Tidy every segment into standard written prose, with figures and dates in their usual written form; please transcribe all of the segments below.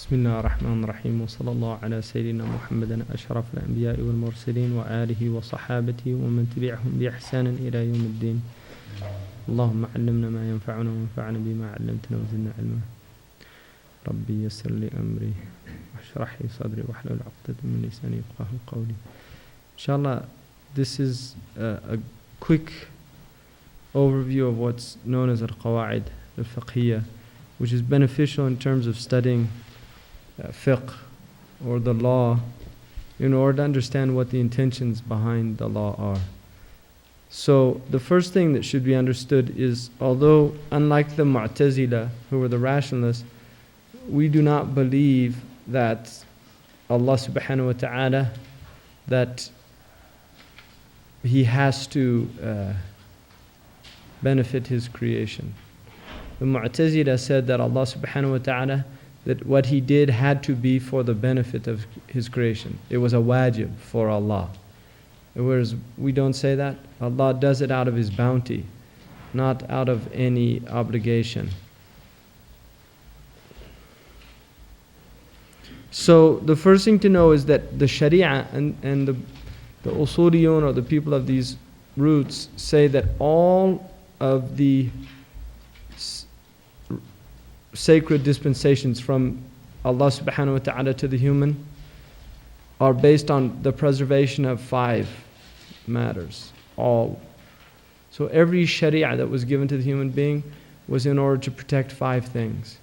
بسم الله الرحمن الرحيم وصلى الله على سيدنا محمد أشرف الأنبياء والمرسلين وآله وصحابته ومن تبعهم بإحسان إلى يوم الدين. اللهم علمنا ما ينفعنا وانفعنا بما علمتنا وزدنا علما. ربي يسر لي أمري واشرح لي صدري واحلل عقدة من لساني يفقهوا قولي. Inshallah, this is a quick overview of what's known as al-Qawa'id al-Fiqhiyya, which is beneficial in terms of studying fiqh or the law in order to understand what the intentions behind the law are. So the first thing that should be understood is, although unlike the Mu'tazila, who were the rationalists, we do not believe that Allah subhanahu wa ta'ala, that He has to benefit His creation. The Mu'tazila said that Allah subhanahu wa ta'ala, that what He did had to be for the benefit of His creation. It was a wajib for Allah. Whereas we don't say that. Allah does it out of His bounty, not out of any obligation. So the first thing to know is that the Shariah and the Usuliyun, or the people of these roots, say that all of the sacred dispensations from Allah subhanahu wa ta'ala to the human are based on the preservation of 5 matters. All. So every sharia that was given to the human being was in order to protect 5 things.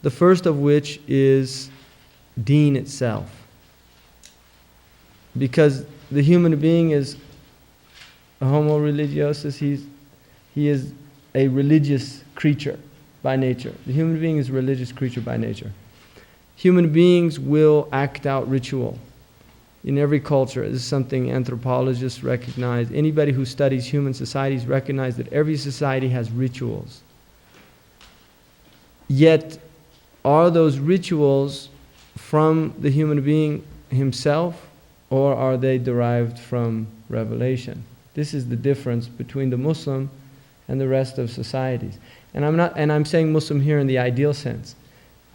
The first of which is deen itself. Because the human being is a homo religiosus, he is a religious creature by nature. The human being is a religious creature by nature. Human beings will act out ritual in every culture. This is something anthropologists recognize. Anybody who studies human societies recognize that every society has rituals. Yet, are those rituals from the human being himself, or are they derived from revelation? This is the difference between the Muslim and the rest of societies. And I'm saying Muslim here in the ideal sense,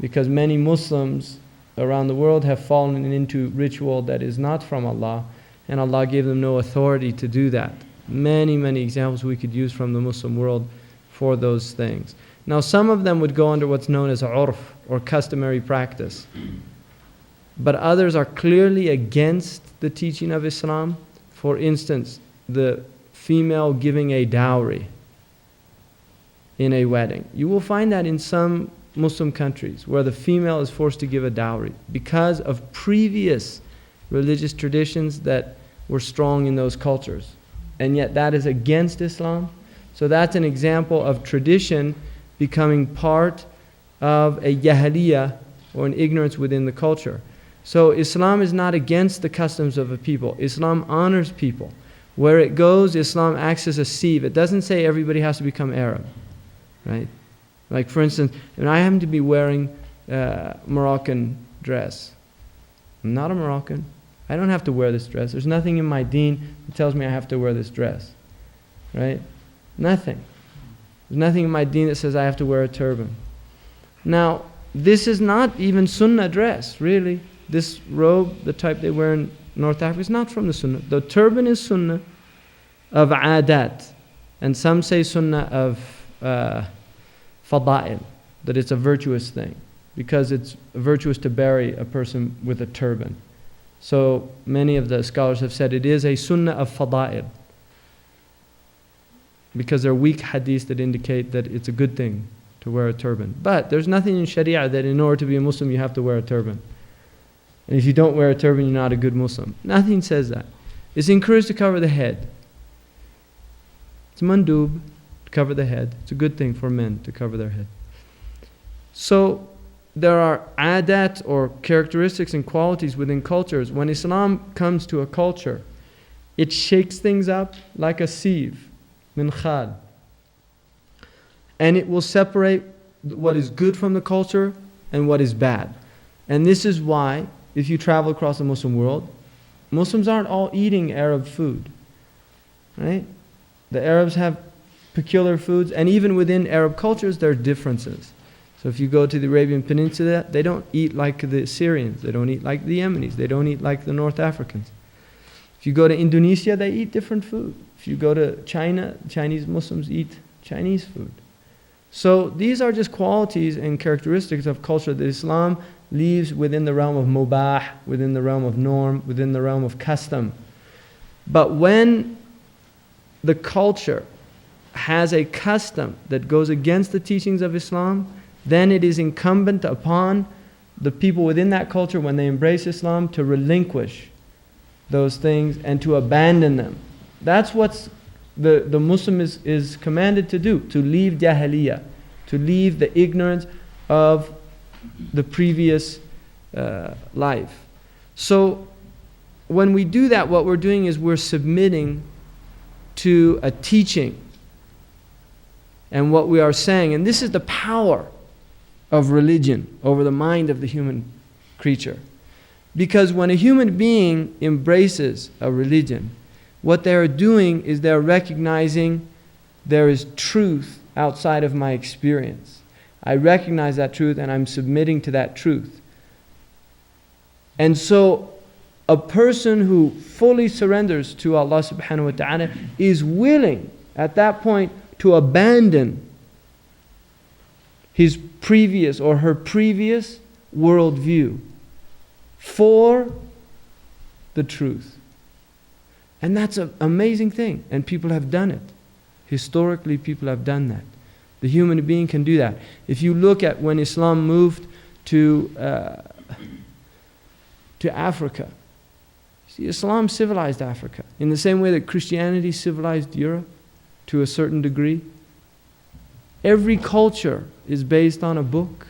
because many Muslims around the world have fallen into ritual that is not from Allah, and Allah gave them no authority to do that. Many, many examples we could use from the Muslim world for those things. Now, some of them would go under what's known as urf, or customary practice. But others are clearly against the teaching of Islam. For instance, the female giving a dowry in a wedding. You will find that in some Muslim countries where the female is forced to give a dowry because of previous religious traditions that were strong in those cultures. And yet that is against Islam. So that's an example of tradition becoming part of a jahiliyyah, or an ignorance within the culture. So Islam is not against the customs of a people. Islam honors people. Where it goes, Islam acts as a sieve. It doesn't say everybody has to become Arab, right? Like, for instance, when I happen to be wearing Moroccan dress, I'm not a Moroccan. I don't have to wear this dress. There's nothing in my deen that tells me I have to wear this dress, right? Nothing. There's nothing in my deen that says I have to wear a turban. Now, this is not even Sunnah dress, really. This robe, the type they wear in North Africa, is not from the Sunnah. The turban is Sunnah of adat. And some say Sunnah of fada'il, that it's a virtuous thing, because it's virtuous to bury a person with a turban. So many of the scholars have said it is a Sunnah of fada'il, because there are weak hadiths that indicate that it's a good thing to wear a turban. But there's nothing in Sharia that in order to be a Muslim you have to wear a turban. And if you don't wear a turban, you're not a good Muslim. Nothing says that. It's encouraged to cover the head. It's mandub to cover the head. It's a good thing for men to cover their head. So there are adat, or characteristics and qualities within cultures. When Islam comes to a culture, it shakes things up like a sieve. Min khal. And it will separate what is good from the culture and what is bad. And this is why, if you travel across the Muslim world, Muslims aren't all eating Arab food, right? The Arabs have peculiar foods, and even within Arab cultures there are differences. So if you go to the Arabian Peninsula, they don't eat like the Syrians, they don't eat like the Yemenis, they don't eat like the North Africans. If you go to Indonesia, they eat different food. If you go to China, Chinese Muslims eat Chinese food. So these are just qualities and characteristics of culture that Islam leaves within the realm of mubah, within the realm of norm, within the realm of custom. But when the culture has a custom that goes against the teachings of Islam, then it is incumbent upon the people within that culture, when they embrace Islam, to relinquish those things and to abandon them. That's what the Muslim is commanded to do, to leave jahiliyyah, to leave the ignorance of the previous life. So when we do that, what we're doing is we're submitting to a teaching and what we are saying. And this is the power of religion over the mind of the human creature. Because when a human being embraces a religion, what they are doing is they're recognizing there is truth outside of my experience. I recognize that truth and I'm submitting to that truth. And so a person who fully surrenders to Allah subhanahu wa ta'ala is willing at that point to abandon his previous or her previous worldview for the truth. And that's an amazing thing. And people have done it. Historically, people have done that. The human being can do that. If you look at when Islam moved to Africa, see, Islam civilized Africa in the same way that Christianity civilized Europe to a certain degree. Every culture is based on a book.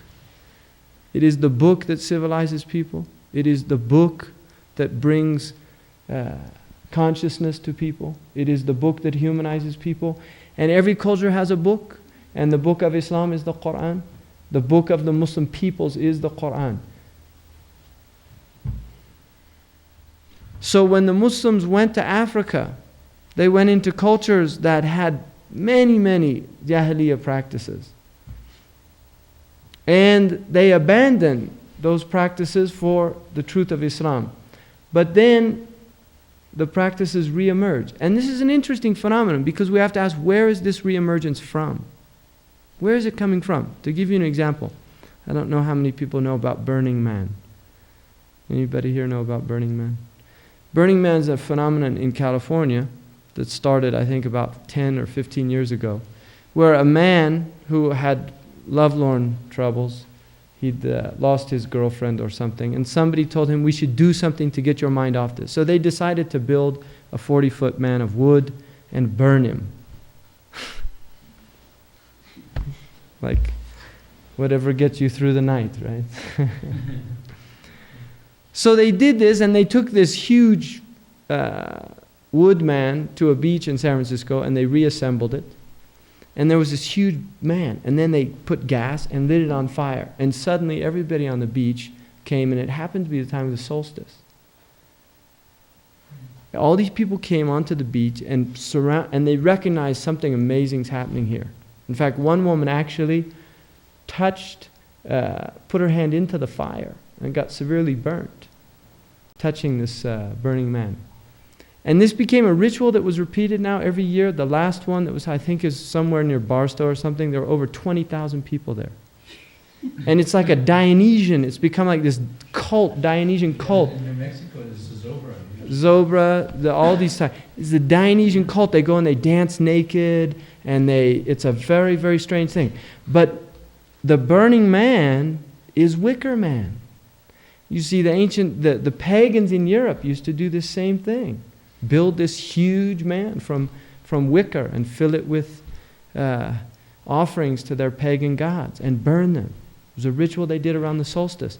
It is the book that civilizes people. It is the book that brings consciousness to people. It is the book that humanizes people. And every culture has a book. And the book of Islam is the Quran. The book of the Muslim peoples is the Quran. So when the Muslims went to Africa, they went into cultures that had many, many jahiliyyah practices. And they abandoned those practices for the truth of Islam. But then the practices re-emerge. And this is an interesting phenomenon because we have to ask, where is this re-emergence from? Where is it coming from? To give you an example, I don't know how many people know about Burning Man. Anybody here know about Burning Man? Burning Man is a phenomenon in California that started, I think, about 10 or 15 years ago, where a man who had lovelorn troubles, he'd lost his girlfriend or something, and somebody told him, we should do something to get your mind off this. So they decided to build a 40-foot man of wood and burn him. Like, whatever gets you through the night, right? So they did this, and they took this huge wood man to a beach in San Francisco, and they reassembled it. And there was this huge man, and then they put gas and lit it on fire. And suddenly everybody on the beach came, and it happened to be the time of the solstice. All these people came onto the beach and they recognized something amazing is happening here. In fact, one woman actually put her hand into the fire and got severely burnt, touching this burning man. And this became a ritual that was repeated now every year. The last one that was, I think, is somewhere near Barstow or something. There were over 20,000 people there. And it's like a Dionysian. It's become like this cult, Dionysian cult. In New Mexico, it's the Zobra. Zobra, all these types. It's the Dionysian cult. They go and they dance naked, and it's a very, very strange thing. But the Burning Man is Wicker Man. You see, the pagans in Europe used to do this same thing. Build this huge man from wicker and fill it with offerings to their pagan gods and burn them. It was a ritual they did around the solstice.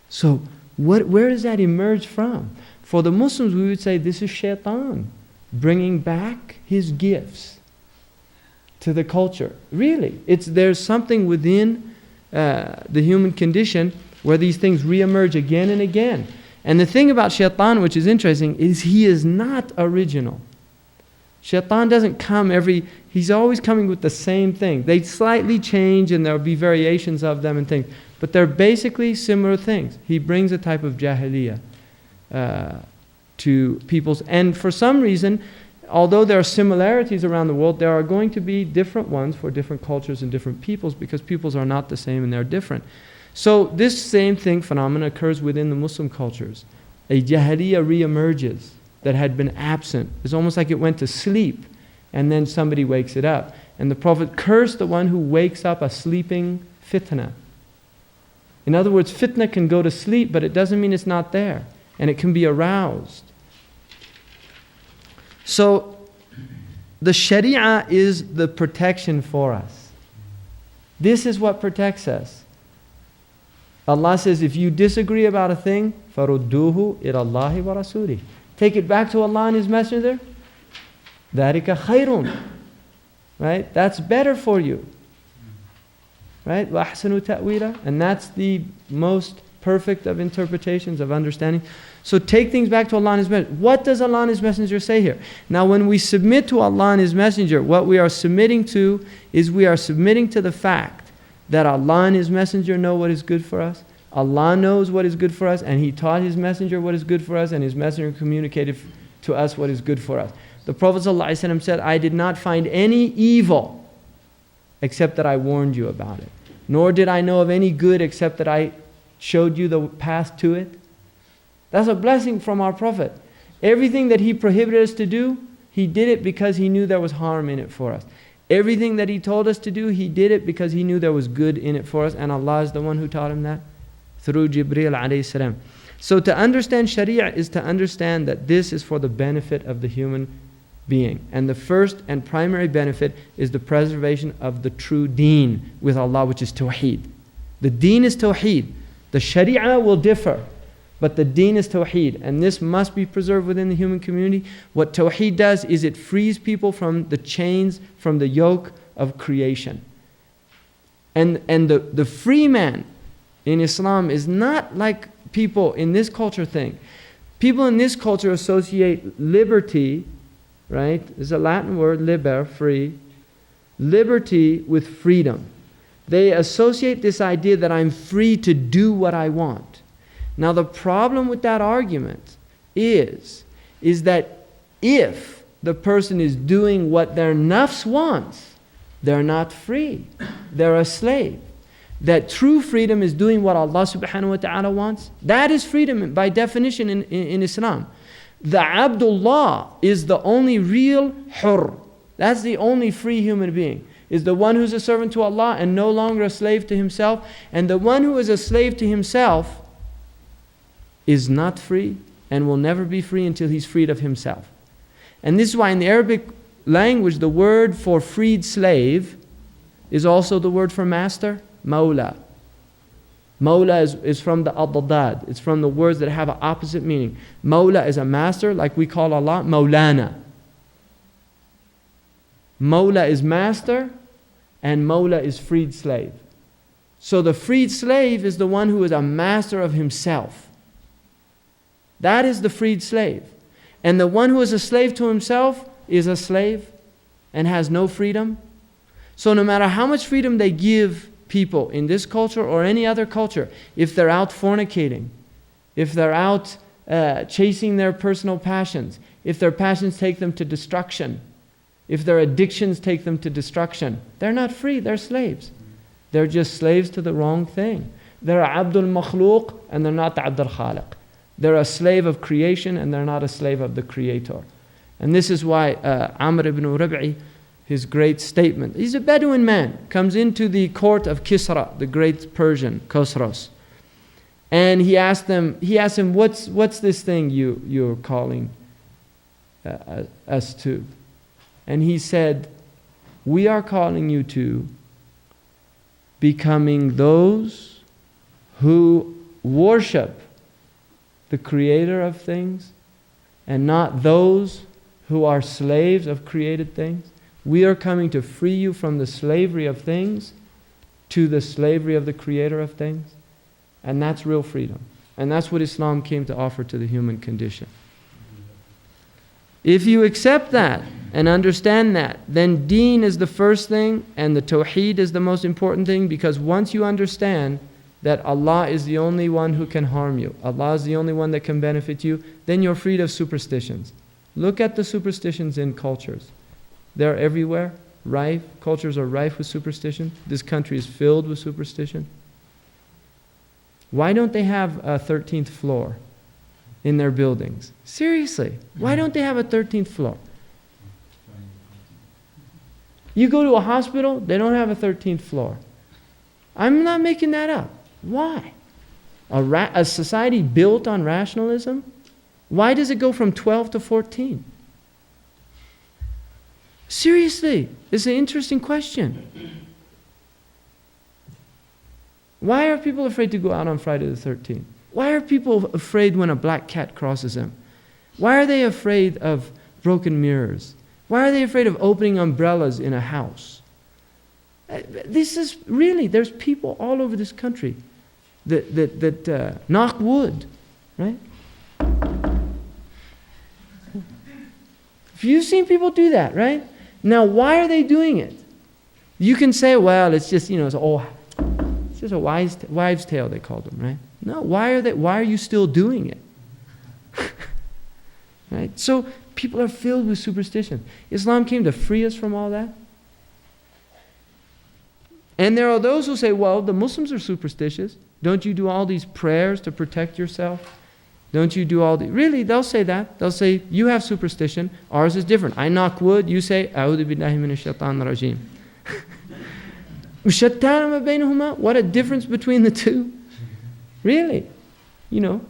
So where does that emerge from? For the Muslims, we would say this is shaitan bringing back his gifts to the culture. Really, there's something within the human condition where these things re-emerge again and again. And the thing about shaitan, which is interesting, is he is not original. Shaitan doesn't come he's always coming with the same thing. They slightly change and there'll be variations of them and things. But they're basically similar things. He brings a type of jahiliyyah to peoples. And for some reason, although there are similarities around the world, there are going to be different ones for different cultures and different peoples, because peoples are not the same and they're different. So this same phenomenon occurs within the Muslim cultures. A jahiliyyah reemerges that had been absent. It's almost like it went to sleep and then somebody wakes it up. And the Prophet cursed the one who wakes up a sleeping fitna. In other words, fitna can go to sleep, but it doesn't mean it's not there. And it can be aroused. So, the Shariah is the protection for us. This is what protects us. Allah says, if you disagree about a thing, فَرُدُّوهُ إِلَى اللَّهِ وَرَسُولِهِ. Take it back to Allah and His Messenger. ذَلِكَ خَيْرٌ. Right? That's better for you. Right? وَأَحْسَنُ تَأْوِيلًا. And that's the most perfect of interpretations, of understanding. So take things back to Allah and His Messenger. What does Allah and His Messenger say here? Now when we submit to Allah and His Messenger, what we are submitting to is we are submitting to the fact that Allah and His Messenger know what is good for us. Allah knows what is good for us, and He taught His Messenger what is good for us, and His Messenger communicated to us what is good for us. The Prophet ﷺ said, I did not find any evil except that I warned you about it. Nor did I know of any good except that I showed you the path to it. That's a blessing from our Prophet. Everything that he prohibited us to do, he did it because he knew there was harm in it for us. Everything that he told us to do, he did it because he knew there was good in it for us. And Allah is the one who taught him that through Jibreel alayhi salam. So to understand Sharia is to understand that this is for the benefit of the human being. And the first and primary benefit is the preservation of the true deen with Allah, which is Tawheed. The deen is Tawheed. The Sharia will differ, but the deen is Tawheed. And this must be preserved within the human community. What Tawheed does is it frees people from the chains, from the yoke of creation. And the free man in Islam is not like people in this culture think. People in this culture associate liberty, right? It's a Latin word, liber, free. Liberty with freedom. They associate this idea that I'm free to do what I want. Now the problem with that argument is that if the person is doing what their nafs wants, they're not free. They're a slave. That true freedom is doing what Allah subhanahu wa ta'ala wants. That is freedom by definition in Islam. The Abdullah is the only real hur. That's the only free human being. Is the one who's a servant to Allah and no longer a slave to himself. And the one who is a slave to himself is not free and will never be free until he's freed of himself. And this is why in the Arabic language the word for freed slave is also the word for master, mawla. Mawla is from the adadad. It's from the words that have an opposite meaning. Mawla is a master, like we call Allah Mawlana. Mawla is master, and Mawla is freed slave. So the freed slave is the one who is a master of himself. That is the freed slave. And the one who is a slave to himself is a slave and has no freedom. So no matter how much freedom they give people in this culture or any other culture, if they're out fornicating, if they're out chasing their personal passions, if their passions take them to destruction, if their addictions take them to destruction, they're not free, they're slaves. They're just slaves to the wrong thing. They're Abdul Makhluq and they're not Abdul Khaliq. They're a slave of creation and they're not a slave of the Creator. And this is why Amr ibn Rabi'i, his great statement, he's a Bedouin man, comes into the court of Kisra, the great Persian, Khosros. And he asked him, what's this thing you're calling us to? And he said, we are calling you to becoming those who worship the Creator of things and not those who are slaves of created things. We are coming to free you from the slavery of things to the slavery of the Creator of things. And that's real freedom. And that's what Islam came to offer to the human condition. If you accept that, and understand that, then deen is the first thing and the tawheed is the most important thing, because once you understand that Allah is the only one who can harm you, Allah is the only one that can benefit you, then you're freed of superstitions. Look at the superstitions in cultures. They're everywhere, rife. Cultures are rife with superstition. This country is filled with superstition. Why don't they have a 13th floor in their buildings? Seriously, why don't they have a 13th floor? You go to a hospital, they don't have a 13th floor. I'm not making that up. Why? A society built on rationalism? Why does it go from 12 to 14? Seriously, it's an interesting question. Why are people afraid to go out on Friday the 13th? Why are people afraid when a black cat crosses them? Why are they afraid of broken mirrors? Why are they afraid of opening umbrellas in a house? This is really, there's people all over this country that knock wood, right? Have you seen people do that, right? Now, why are they doing it? You can say, well, it's just, it's just a wives' tale, they called them, right? No, why are you still doing it? Right? So people are filled with superstition. Islam came to free us from all that. And there are those who say, well, the Muslims are superstitious. Don't you do all these prayers to protect yourself? Don't you do all the... Really, they'll say that. They'll say, you have superstition. Ours is different. I knock wood. You say, A'udhu billahi minash shaitanir rajim. What a difference between the two. Really.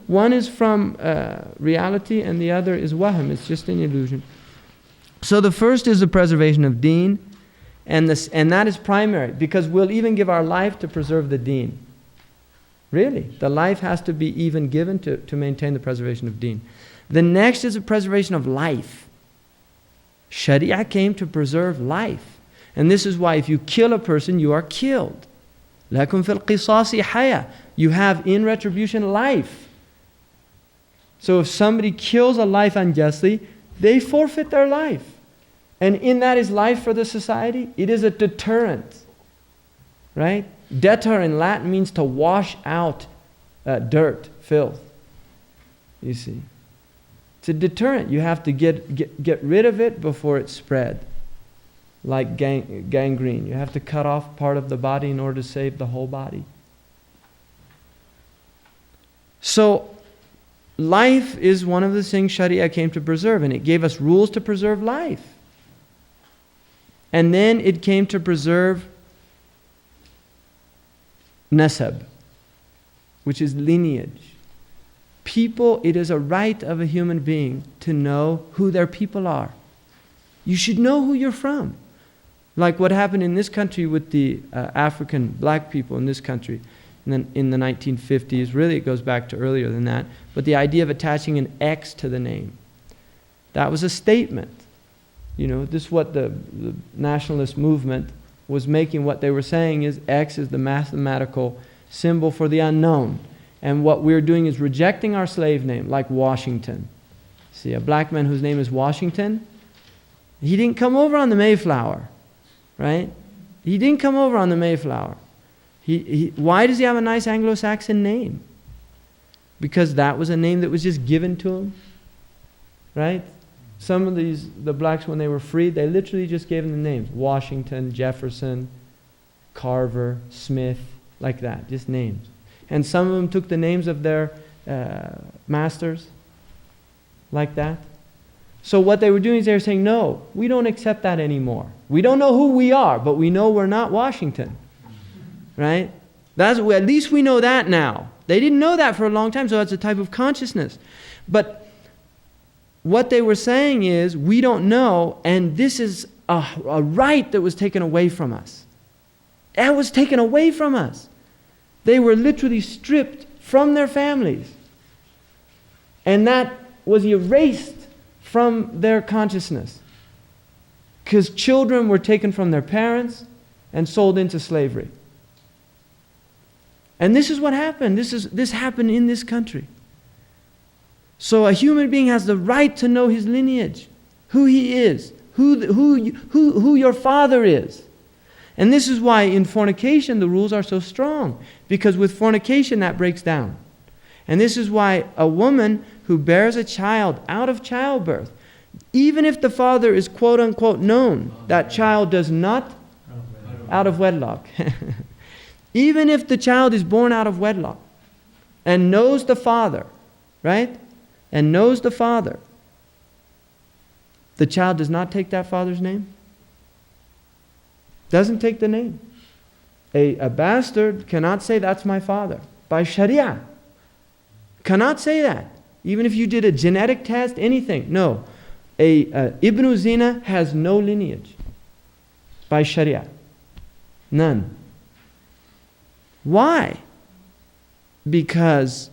One is from reality and the other is wahm. It's just an illusion. So the first is the preservation of deen. And that is primary, because we'll even give our life to preserve the deen. Really. The life has to be even given to maintain the preservation of deen. The next is the preservation of life. Shariah came to preserve life. And this is why if you kill a person, you are killed. لَكُمْ فِي الْقِصَاصِ حَيَاةٌ. You have in retribution life. So if somebody kills a life unjustly, they forfeit their life. And in that is life for the society. It is a deterrent. Right? Deter in Latin means to wash out dirt, filth. You see. It's a deterrent. You have to get rid of it before it spread. Like gangrene. You have to cut off part of the body in order to save the whole body. So, life is one of the things Shariah came to preserve, and it gave us rules to preserve life. And then it came to preserve nasab, which is lineage. People, it is a right of a human being to know who their people are. You should know who you're from. Like what happened in this country with the African black people in this country. And then in the 1950s, really it goes back to earlier than that, but the idea of attaching an X to the name. That was a statement. This is what the nationalist movement was making. What they were saying is X is the mathematical symbol for the unknown. And what we're doing is rejecting our slave name, like Washington. See, a black man whose name is Washington, he didn't come over on the Mayflower, right? He didn't come over on the Mayflower. Why does he have a nice Anglo-Saxon name? Because that was a name that was just given to him, right? Some of the blacks, when they were freed, they literally just gave them the names. Washington, Jefferson, Carver, Smith, like that, just names. And some of them took the names of their masters, like that. So what they were doing is they were saying, no, we don't accept that anymore. We don't know who we are, but we know we're not Washington. Right? At least we know that now. They didn't know that for a long time, so that's a type of consciousness. But what they were saying is, we don't know, and this is a right that was taken away from us. It was taken away from us. They were literally stripped from their families. And that was erased from their consciousness. Because children were taken from their parents and sold into slavery. And this is what happened. This happened in this country. So a human being has the right to know his lineage, who he is, who your father is. And this is why in fornication the rules are so strong. Because with fornication that breaks down. And this is why a woman who bears a child out of childbirth, even if the father is quote unquote known, that child does not, out of wedlock. Even if the child is born out of wedlock and knows the father, right? And knows the father, the child does not take that father's name. Doesn't take the name. A bastard cannot say that's my father. By Shariah. Cannot say that. Even if you did a genetic test, anything. No. Ibn Zina has no lineage. By Shariah. None. Why? Because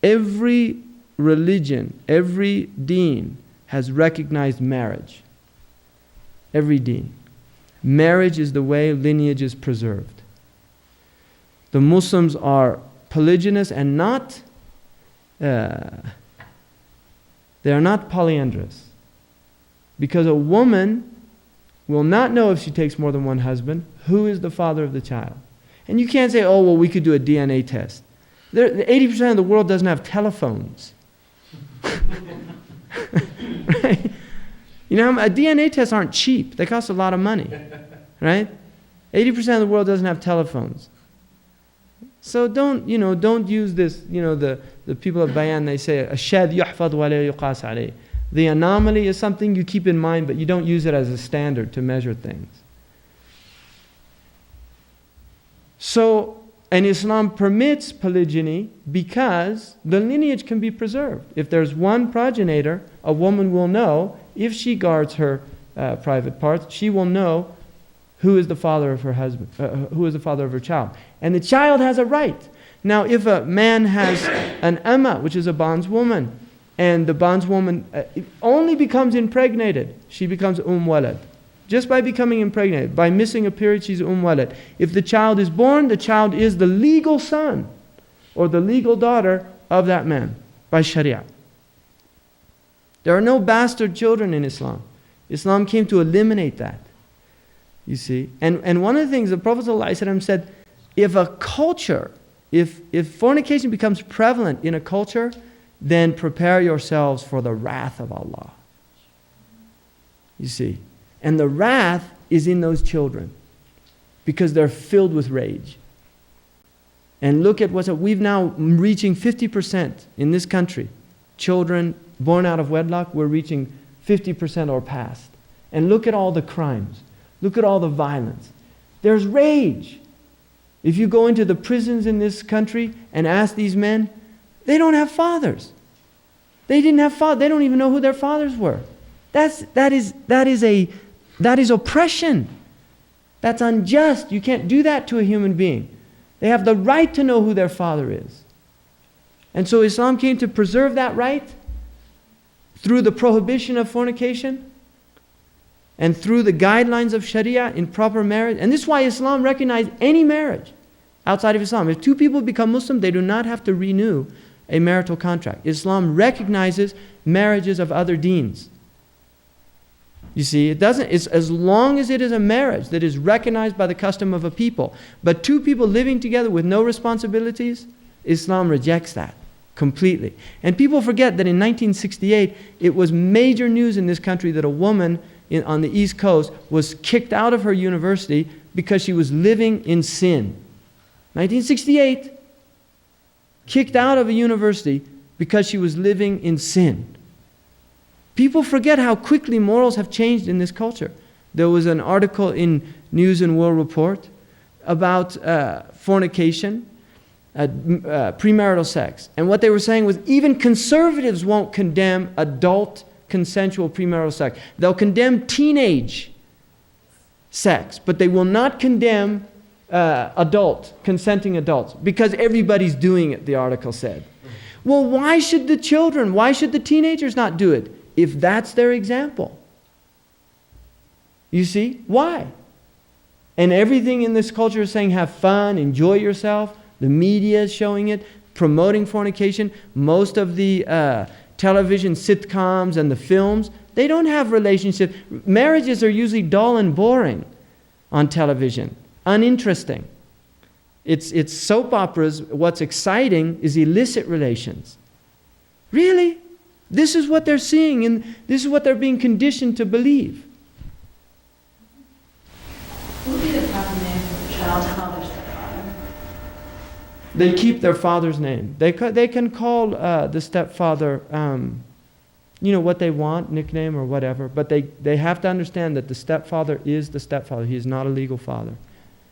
every religion, every deen has recognized marriage. Every deen. Marriage is the way lineage is preserved. The Muslims are polygynous and they are not polyandrous. Because a woman will not know if she takes more than one husband, who is the father of the child. And you can't say, oh, well, we could do a DNA test. 80% of the world doesn't have telephones. Right? You know, DNA tests aren't cheap. They cost a lot of money. Right? 80% of the world doesn't have telephones. So don't use this, the people of Bayan, they say, الشاذ يحفظ ولا يقاس عليه. The anomaly is something you keep in mind, but you don't use it as a standard to measure things. So, and Islam permits polygyny because the lineage can be preserved. If there's one progenitor, a woman will know, if she guards her private parts, she will know who is the father of her husband, who is the father of her child. And the child has a right. Now, if a man has an amma, which is a bondswoman, and the bondswoman only becomes impregnated, she becomes walad. Just by becoming impregnated, by missing a period, she's walad. If the child is born, the child is the legal son or the legal daughter of that man by Sharia. There are no bastard children in Islam. Islam came to eliminate that. You see? And one of the things the Prophet ﷺ said, if a culture, if fornication becomes prevalent in a culture, then prepare yourselves for the wrath of Allah. You see? And the wrath is in those children because they're filled with rage. And look at we've now reaching 50% in this country. Children born out of wedlock, we're reaching 50% or past. And look at all the crimes. Look at all the violence. There's rage. If you go into the prisons in this country and ask these men, they don't have fathers. They didn't have fathers. They don't even know who their fathers were. That is oppression. That's unjust. You can't do that to a human being. They have the right to know who their father is. And so Islam came to preserve that right through the prohibition of fornication and through the guidelines of Sharia in proper marriage. And this is why Islam recognized any marriage outside of Islam. If two people become Muslim, they do not have to renew a marital contract. Islam recognizes marriages of other deens. You see, it's as long as it is a marriage that is recognized by the custom of a people. But two people living together with no responsibilities, Islam rejects that completely. And people forget that in 1968, it was major news in this country that a woman on the East Coast was kicked out of her university because she was living in sin. 1968, kicked out of a university because she was living in sin. People forget how quickly morals have changed in this culture. There was an article in News and World Report about fornication, premarital sex. And what they were saying was even conservatives won't condemn adult consensual premarital sex. They'll condemn teenage sex, but they will not condemn consenting adults, because everybody's doing it, the article said. Well, why should the teenagers not do it if that's their example? You see? Why? And everything in this culture is saying have fun, enjoy yourself. The media is showing it, promoting fornication. Most of the television sitcoms and the films, they don't have relationships. Marriages are usually dull and boring on television, uninteresting. It's soap operas. What's exciting is illicit relations. Really? This is what they're seeing, and this is what they're being conditioned to believe. What would be the proper name for the child to call their stepfather? They keep their father's name. They can call the stepfather, what they want, nickname or whatever, but they have to understand that the stepfather is the stepfather. He is not a legal father.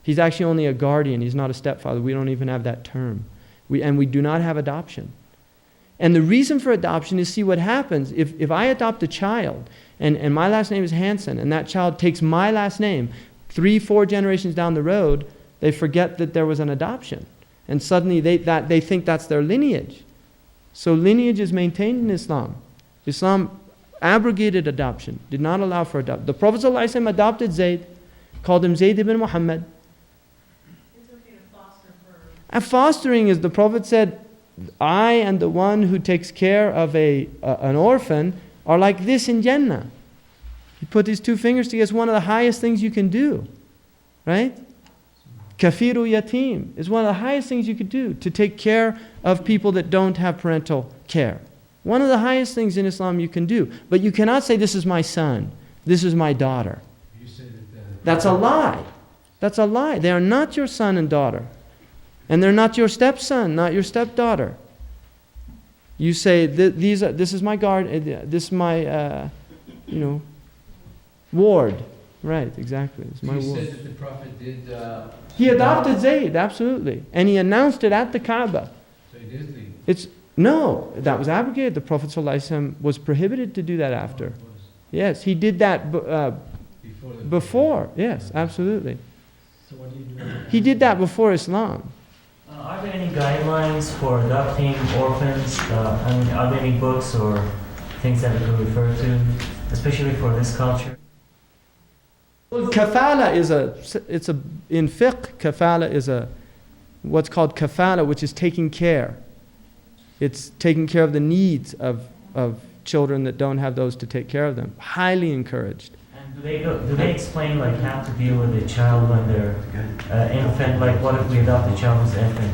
He's actually only a guardian. He's not a stepfather. We don't even have that term. We do not have adoption. And the reason for adoption is, see what happens. If I adopt a child, and my last name is Hanson, and that child takes my last name, 3-4 generations down the road, they forget that there was an adoption. And suddenly they think that's their lineage. So lineage is maintained in Islam. Islam abrogated adoption, did not allow for adoption. The Prophet ﷺ adopted Zayd, called him Zayd ibn Muhammad. It's okay to foster for... And fostering is, the Prophet said, I and the one who takes care of an orphan are like this in Jannah. He put his two fingers together. It's one of the highest things you can do. Right? Kafiru yatim is one of the highest things you could do, to take care of people that don't have parental care. One of the highest things in Islam you can do. But you cannot say, this is my son, this is my daughter. You say that That's a lie. That's a lie. They are not your son and daughter. And they're not your stepson, not your stepdaughter. You say, this is my guard, this is my, ward. Right, exactly. It's my you ward. said that the Prophet did... He adopted Zayd, absolutely. And he announced it at the Kaaba. So it is legal. No, that was abrogated. The Prophet ﷺ was prohibited to do that after. Yes, he did that before. Yes, absolutely. So what do you do? He did that before Islam. Are there any guidelines for adopting orphans? Are there any books or things that we could refer to, especially for this culture? Well, kafala in fiqh, kafala is what's called kafala, which is taking care. It's taking care of the needs of children that don't have those to take care of them. Highly encouraged. And do they explain how to deal with a child when they're infant? Like, what if we adopt a child who's infant?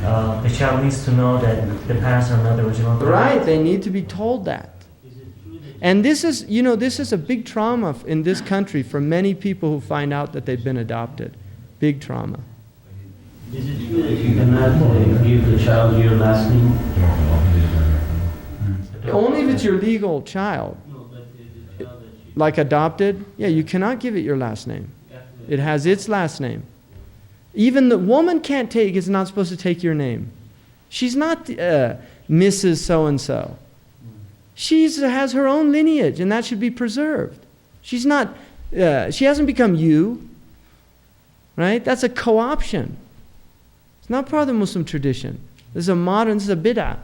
The child needs to know that the parents are not the original parents. Right, they need to be told that. And this is a big trauma in this country for many people who find out that they've been adopted. Big trauma. Is it true that you cannot give the child your last name? Only if it's your legal child. No, but the child that you... Like adopted, yeah, you cannot give it your last name. It has its last name. Even the woman is not supposed to take your name. She's not Mrs. So-and-so. She has her own lineage, and that should be preserved. She's not, she hasn't become you. Right? That's a co-option. It's not part of the Muslim tradition. This is a bid'ah.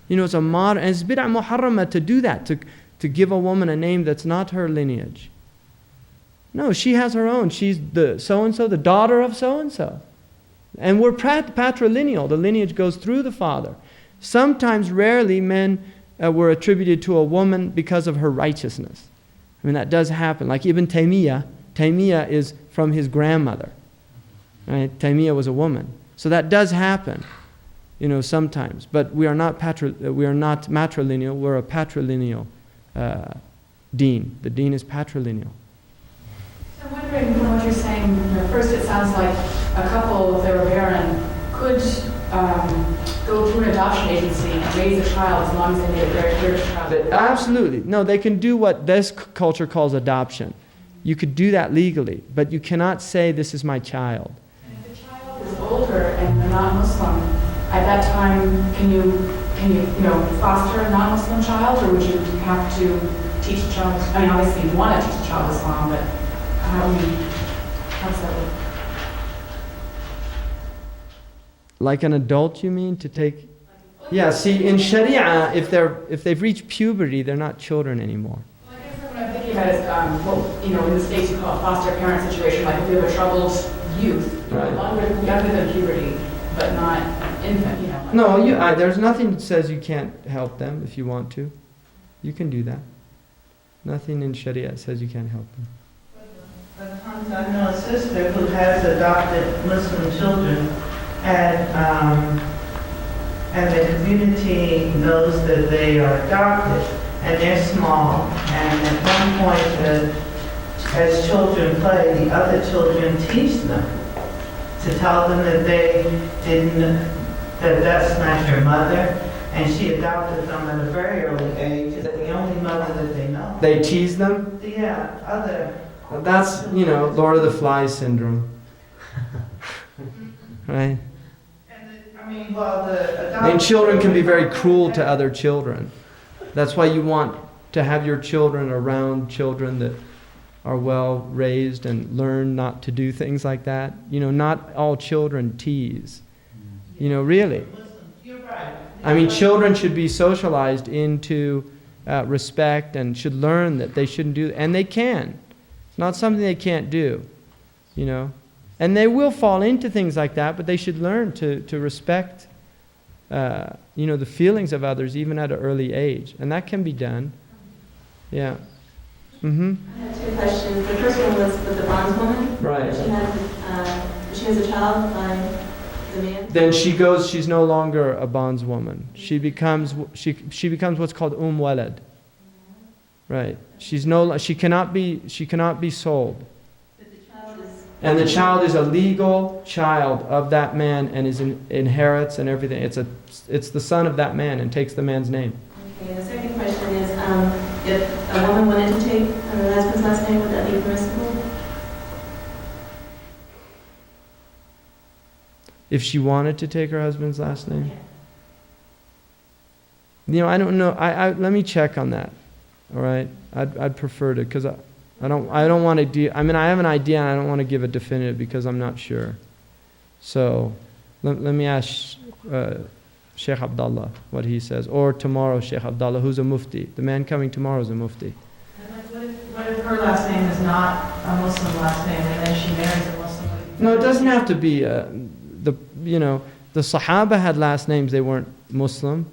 It's a modern, and it's bid'ah muharramah to do that, to give a woman a name that's not her lineage. No, she has her own. She's the so-and-so, the daughter of so-and-so. And we're patrilineal. The lineage goes through the father. Sometimes, rarely, men were attributed to a woman because of her righteousness. I mean, that does happen. Like Ibn Taymiyyah. Taymiyyah is from his grandmother. Right? Taymiyyah was a woman. So that does happen, sometimes. But we are not matrilineal. We're a patrilineal deen. The deen is patrilineal. So I'm wondering, from what you're saying, first it sounds like a couple, if they were barren, could go through an adoption agency and raise a child as long as they made it very clear to the child. Absolutely. No, they can do what this culture calls adoption. You could do that legally, but you cannot say, this is my child. And if the child is older and they're not Muslim, at that time, can you foster a non-Muslim child, or would you have to teach the child? I mean, obviously you want to teach the child Islam, but how does that work? Like an adult, you mean, to take? Yeah, see, in Shariah, if they've reached puberty, they're not children anymore. Well, I guess what I'm thinking about is, in the States you call a foster parent situation, like if you have a troubled youth, Right. younger than puberty, but not infant, you know. like- No, there's nothing that says you can't help them if you want to. You can do that. Nothing in Sharia says you can't help them. But Hamza, I know a sister who has adopted Muslim children, and the community knows that they are adopted, and they're small. And at one point, as children play, the other children teach them to tell them that that's not your mother, and she adopted them at a very early age. It's the only mother that they know. They tease them? Yeah, other. That's, Lord of the Flies syndrome. Right? And children can be very cruel to other children. That's why you want to have your children around children that are well raised and learn not to do things like that. Not all children tease. Really. You're right. I mean, children should be socialized into respect and should learn that they shouldn't do, and they can. It's not something they can't do, And they will fall into things like that, but they should learn to respect, the feelings of others even at an early age, and that can be done. Yeah. Mm-hmm. I have two questions. The first one was with the bondswoman. Right. She has a child by the man. Then she's no longer a bondswoman. She becomes what's called walad. Right. She cannot be sold. But the child is. And the child is a legal child of that man and inherits and everything. It's the son of that man and takes the man's name. Okay. The second question is, if a woman wanted to take her husband's last name, would that be permissible? If she wanted to take her husband's last name? I don't know. Let me check on that. All right? I'd prefer to, because I don't want to I have an idea and I don't want to give a definitive because I'm not sure. So let me ask Shaykh Abdullah what he says. Or tomorrow Shaykh Abdullah, who's a mufti. The man coming tomorrow is a mufti. What if her last name is not a Muslim last name and then she marries a Muslim? No, it doesn't have to be. The Sahaba had last names, they weren't Muslim.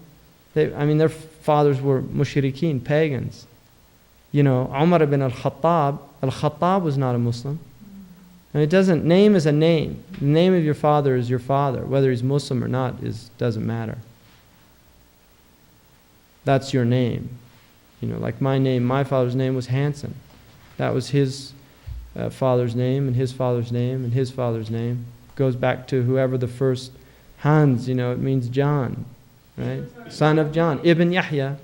Their fathers were mushrikeen, pagans. Umar ibn al-Khattab was not a Muslim. And name is a name. The name of your father is your father. Whether he's Muslim or not doesn't matter. That's your name. Like my father's name was Hanson. That was his father's name and his father's name and his father's name. Goes back to whoever the first Hans, it means John, right? Son of John, Ibn Yahya.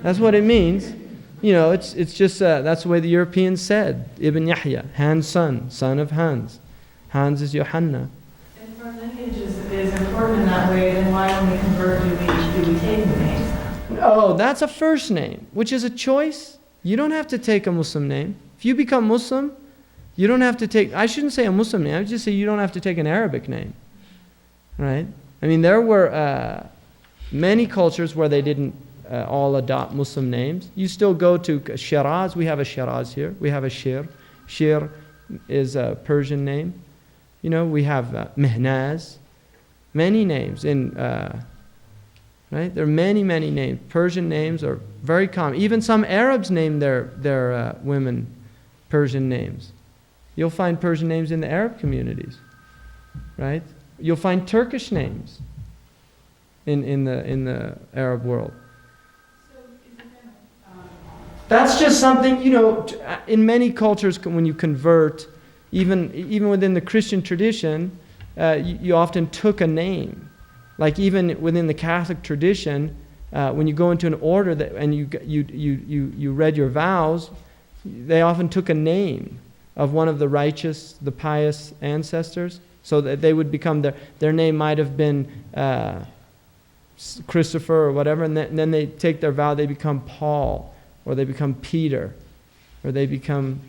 That's what it means. It's just, that's the way the Europeans said, Ibn Yahya, Hanson, son of Hans. Hans is Yohanna. If our lineage is important in that way, then why when we convert do we take the names now? Oh, that's a first name, which is a choice. You don't have to take a Muslim name. If you become Muslim, you don't have to take, I shouldn't say a Muslim name, I would just say you don't have to take an Arabic name. Right? There were many cultures where they didn't all adopt Muslim names. You still go to Shiraz, we have a Shiraz here, we have a Shir. Shir is a Persian name. We have Mehnaz, many names. Right? There are many, many names. Persian names are very common. Even some Arabs name their women Persian names. You'll find Persian names in the Arab communities, right? You'll find Turkish names in the Arab world. That's just something, in many cultures when you convert, even within the Christian tradition, you often took a name. Like even within the Catholic tradition, when you go into an order and you read your vows, they often took a name of one of the righteous, the pious ancestors, so that they would become their name might have been Christopher or whatever, and then they take their vow, they become Paul, or they become Peter, or they become,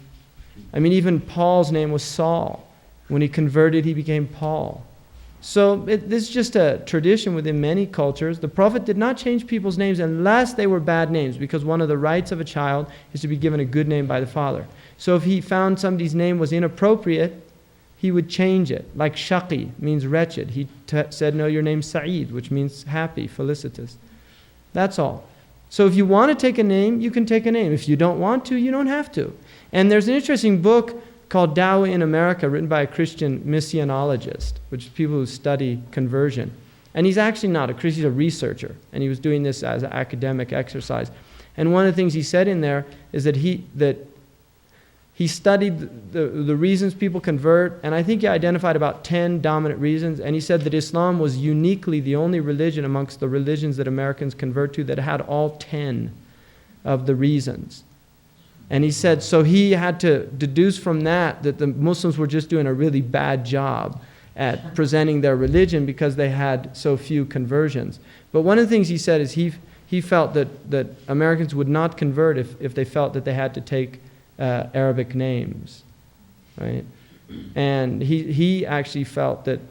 even Paul's name was Saul. When he converted, he became Paul. So this is just a tradition within many cultures. The Prophet did not change people's names unless they were bad names, because one of the rights of a child is to be given a good name by the father. So if he found somebody's name was inappropriate, he would change it. Like Shaqi means wretched. He said, no, your name's Sa'id, which means happy, felicitous. That's all. So if you want to take a name, you can take a name. If you don't want to, you don't have to. And there's an interesting book called Dawah in America, written by a Christian missionologist, which is people who study conversion. And he's actually not a Christian, he's a researcher. And he was doing this as an academic exercise. And one of the things he said in there is that he studied the reasons people convert, and I think he identified about 10 dominant reasons, and he said that Islam was uniquely the only religion amongst the religions that Americans convert to that had all 10 of the reasons. And he said, so he had to deduce from that the Muslims were just doing a really bad job at presenting their religion because they had so few conversions. But one of the things he said is he felt that Americans would not convert if they felt that they had to take Arabic names, right? And he actually felt that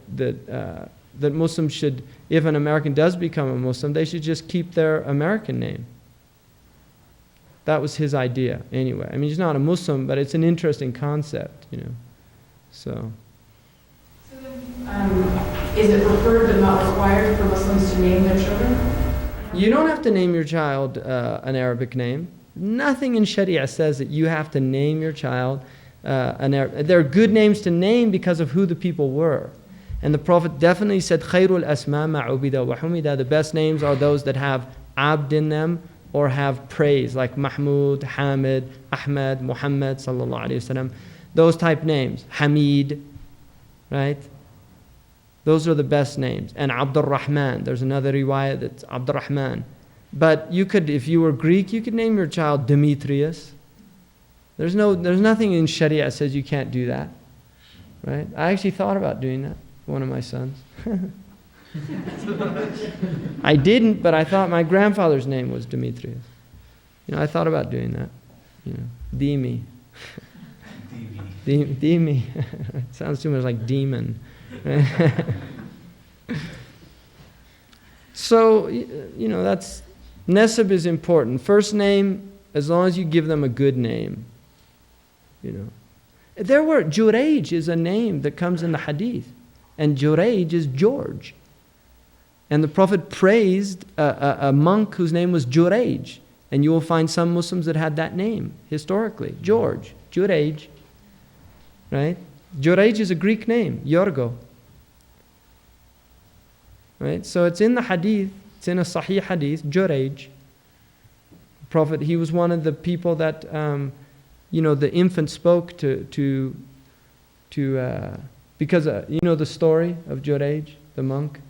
Muslims should, if an American does become a Muslim, they should just keep their American name. That was his idea, anyway. I mean, he's not a Muslim, but it's an interesting concept, you know. So Is it preferred but not required for Muslims to name their children? you don't have to name your child an Arabic name. Nothing in Sharia says that you have to name your child an Arabic. There are good names to name because of who the people were. And the Prophet definitely said, "Khairul asma ma ubida wa humida." The best names are those that have abd in them or have praise, like Mahmud, Hamid, Ahmad, Muhammad, sallallahu alayhi wasallam. Those type names. Hamid, right? Those are the best names. And Abdul Rahman. There's another riwayah that's Abdul Rahman. But you could, if you were Greek, you could name your child Demetrius. There's nothing in Sharia that says you can't do that, right? I actually thought about doing that, one of my sons. I didn't, but I thought my grandfather's name was Demetrius. You know, I thought about doing that. You know, Demi. Demi. It sounds too much like demon. So, you know, that's, Nasab is important. First name, as long as you give them a good name, you know. Jurayj is a name that comes in the hadith. And Jurayj is George. And the Prophet praised a monk whose name was Jurayj. And you will find some Muslims that had that name, historically. George, Jurayj. Right? Jurayj is a Greek name, Yorgo. Right? So it's in the hadith, it's in a sahih hadith, Jurayj. Prophet, he was one of the people that, the infant spoke to because, you know the story of Jurayj, the monk?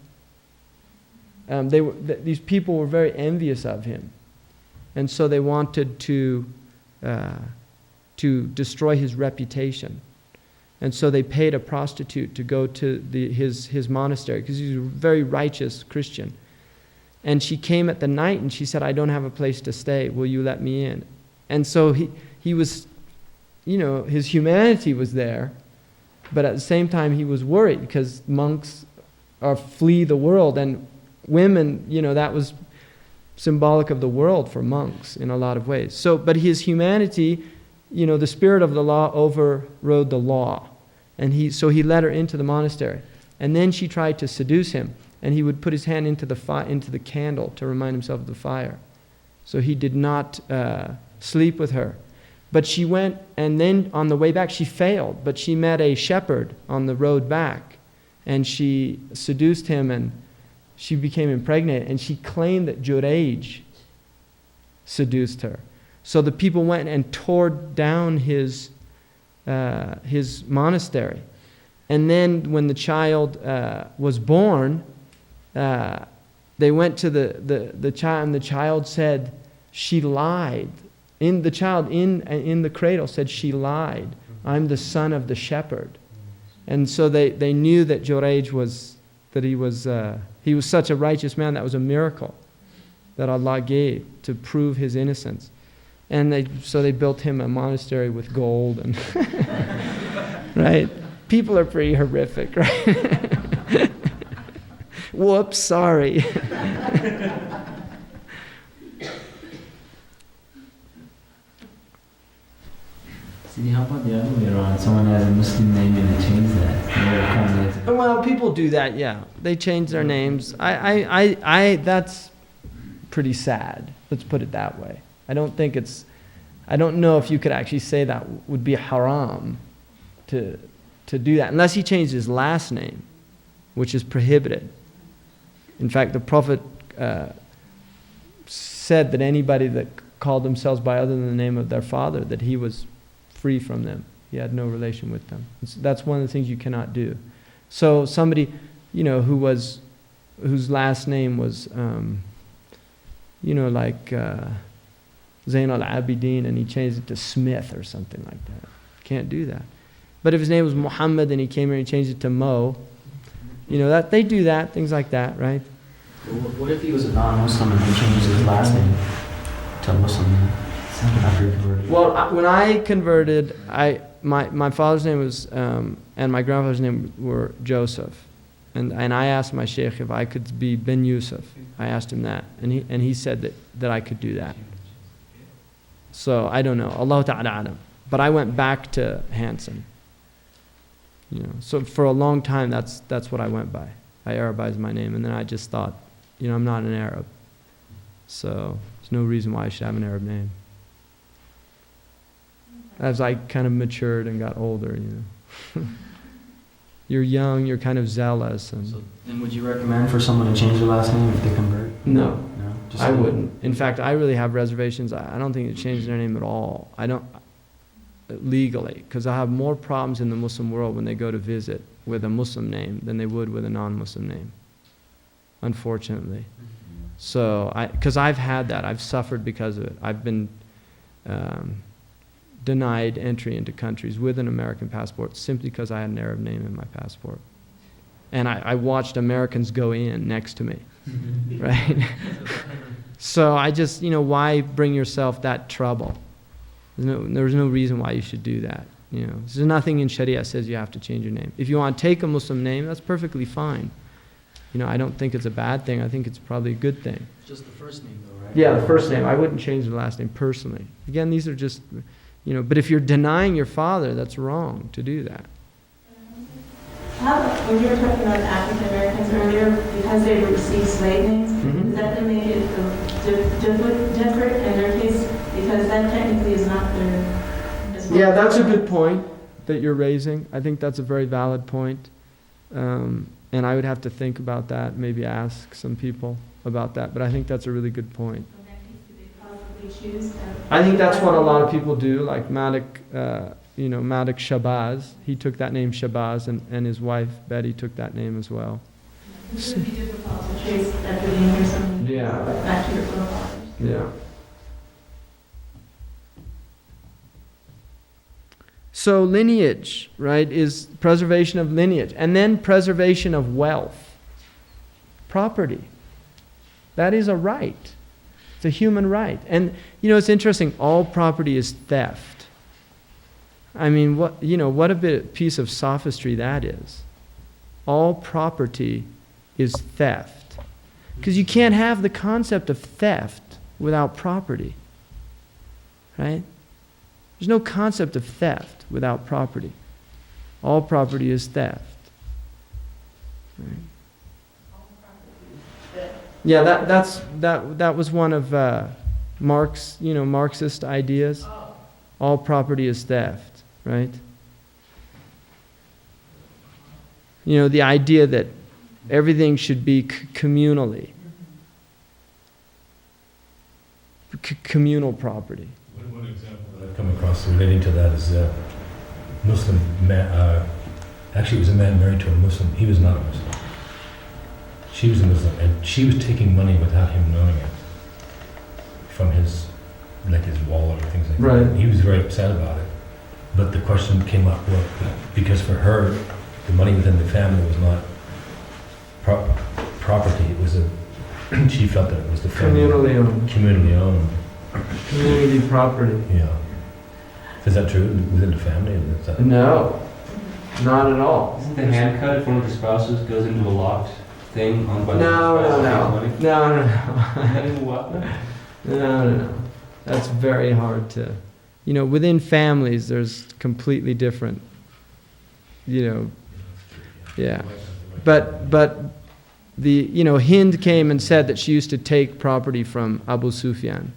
These people were very envious of him. And so they wanted to destroy his reputation. And so they paid a prostitute to go to his monastery, because he's a very righteous Christian. And she came at the night and she said, "I don't have a place to stay. Will you let me in?" And so he was, his humanity was there, but at the same time he was worried because monks flee the world, and women, that was symbolic of the world for monks in a lot of ways. So, but his humanity, the spirit of the law overrode the law. And so he let her into the monastery. And then she tried to seduce him. And he would put his hand into the candle to remind himself of the fire. So he did not sleep with her. But she went, and then on the way back she failed. But she met a shepherd on the road back. And she seduced him, and she became impregnated. And she claimed that Jurayj seduced her. So the people went and tore down his monastery. And then when the child was born, they went to the child, and the child said she lied. In the cradle said she lied. "I'm the son of the shepherd." And so they knew that Jurayj he was such a righteous man. That was a miracle that Allah gave to prove his innocence. And so they built him a monastery with gold and right? People are pretty horrific, right? Whoops, sorry. See, how about the other way around? Someone has a Muslim name and they change that. They're coming into- Well, people do that, yeah. They change their names. That's pretty sad. Let's put it that way. I don't know if you could actually say that would be haram to do that, unless he changed his last name, which is prohibited. In fact, the Prophet said that anybody that called themselves by other than the name of their father, that he was free from them. He had no relation with them. That's one of the things you cannot do. So somebody, whose last name was, like Zain al-Abidin, and he changed it to Smith or something like that. Can't do that. But if his name was Muhammad and he came here and he changed it to Mo, that they do that, things like that, right? What if he was a non-Muslim and he changed his last name to a Muslim name after he converted? Well, when I converted, my father's name was, and my grandfather's name were Joseph. And I asked my Shaykh if I could be bin Yusuf. I asked him that. And he said that I could do that. So I don't know. Allah Ta'ala alam. But I went back to Hanson. So for a long time, that's what I went by. I Arabized my name. And then I just thought, I'm not an Arab. So there's no reason why I should have an Arab name. As I kind of matured and got older, You're young, you're kind of zealous. So then would you recommend for someone to change their last name if they convert? No. No? I wouldn't. In fact, I really have reservations. I don't think they change their name at all. I don't, legally, because I have more problems in the Muslim world when they go to visit with a Muslim name than they would with a non-Muslim name, unfortunately. So, because I've had that. I've suffered because of it. I've been denied entry into countries with an American passport simply because I had an Arab name in my passport. And I watched Americans go in next to me, right? So I just, why bring yourself that trouble? There's no reason why you should do that. There's nothing in Shariah says you have to change your name. If you want to take a Muslim name, that's perfectly fine. I don't think it's a bad thing. I think it's probably a good thing. Just the first name though, right? Yeah, the first name. I wouldn't change the last name personally. Again, these are just, but if you're denying your father, that's wrong to do that. When you were talking about the African Americans earlier, because they received slave names, does that make it different in their case? Because that technically is not their... Yeah, that's a good point that you're raising. I think that's a very valid point. And I would have to think about that, maybe ask some people about that. But I think that's a really good point. In that case, do they possibly choose? I think that's what a lot of people do, like Malik Shabazz. He took that name Shabazz, and his wife Betty took that name as well. It would be difficult to trace that name or something back to your forefathers. Yeah. So lineage, right, is preservation of lineage, and then preservation of wealth, property. That is a right. It's a human right. And it's interesting. All property is theft. I mean, what a piece of sophistry that is. All property is theft, because you can't have the concept of theft without property, right? There's no concept of theft without property. All property is theft. Right? Yeah, that was one of Marxist ideas. All property is theft, right? The idea that everything should be communally. Communal property. One example that I've come across relating to that is a Muslim man, actually it was a man married to a Muslim. He was not a Muslim. She was a Muslim, and she was taking money without him knowing it from his wallet or things like that. And he was very upset about it. But the question came up, well, because for her, the money within the family was not property. It was she felt that it was the family. Communally owned. Community property. Yeah. Is that true within the family? No, not at all. Isn't the hand cut if one of the spouses goes into a locked thing owned by the spouse? No. That's very hard to within families, there's completely different, yeah. But Hind came and said that she used to take property from Abu Sufyan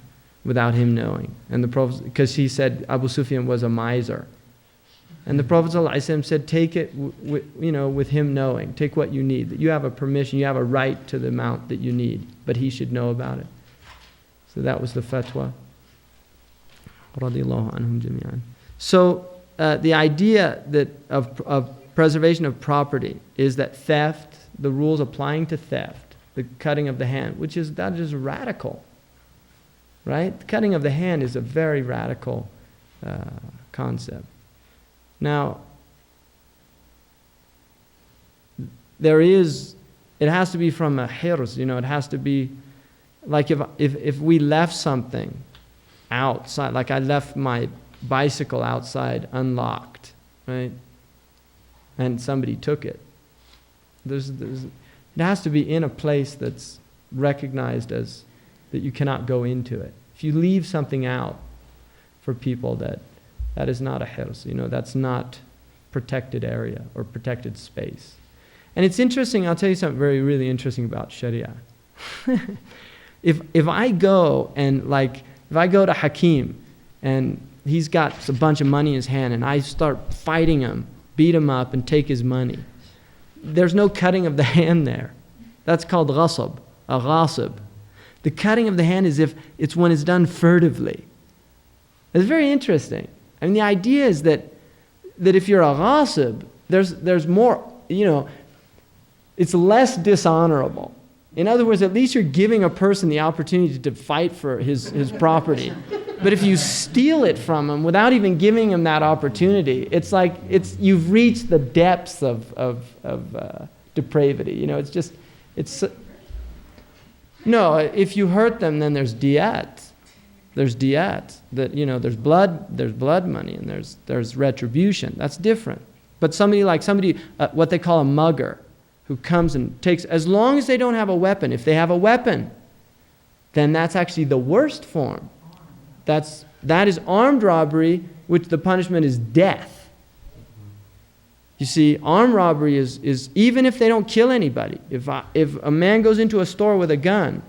without him knowing. And the Prophet, because he said Abu Sufyan was a miser. And the Prophet ﷺ said, take it with him knowing. Take what you need. That you have a permission, you have a right to the amount that you need. But he should know about it. So that was the fatwa. Radiallahu anhum jami'an. So the idea that of preservation of property is that theft, the rules applying to theft, the cutting of the hand, that is radical. Right? The cutting of the hand is a very radical concept. Now, it has to be from a hirs, it has to be, like if we left something outside, like I left my bicycle outside unlocked, right? And somebody took it. It has to be in a place that's recognized as that you cannot go into it. If you leave something out for people, that is not a hirs, that's not protected area or protected space. And it's interesting, I'll tell you something really interesting about Sharia. If I go to Hakim and he's got a bunch of money in his hand and I start fighting him, beat him up and take his money, there's no cutting of the hand there. That's called ghasab, a ghasib. The cutting of the hand is when it's done furtively. It's very interesting. I mean, the idea is that if you're a ghasib, there's more, it's less dishonorable. In other words, at least you're giving a person the opportunity to fight for his property. But if you steal it from him without even giving him that opportunity, it's like you've reached the depths of depravity. No, if you hurt them, then there's diyat. There's diyat. There's blood money, and there's retribution. That's different. But somebody what they call a mugger, who comes and takes, as long as they don't have a weapon. If they have a weapon, then that's actually the worst form. That is armed robbery, which the punishment is death. You see, armed robbery is even if they don't kill anybody. If a man goes into a store with a gun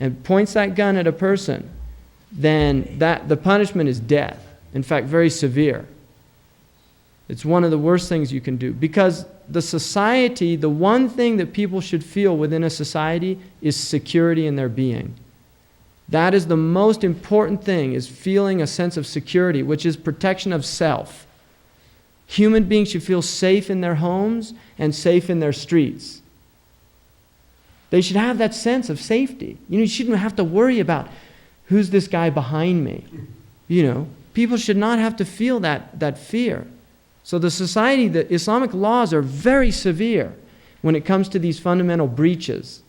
and points that gun at a person, then the punishment is death. In fact, very severe. It's one of the worst things you can do, because the society, the one thing that people should feel within a society is security in their being. That is the most important thing, is feeling a sense of security, which is protection of self. Human beings should feel safe in their homes and safe in their streets. They should have that sense of safety. You shouldn't have to worry about who's this guy behind me. People should not have to feel that fear. So the Islamic laws are very severe when it comes to these fundamental breaches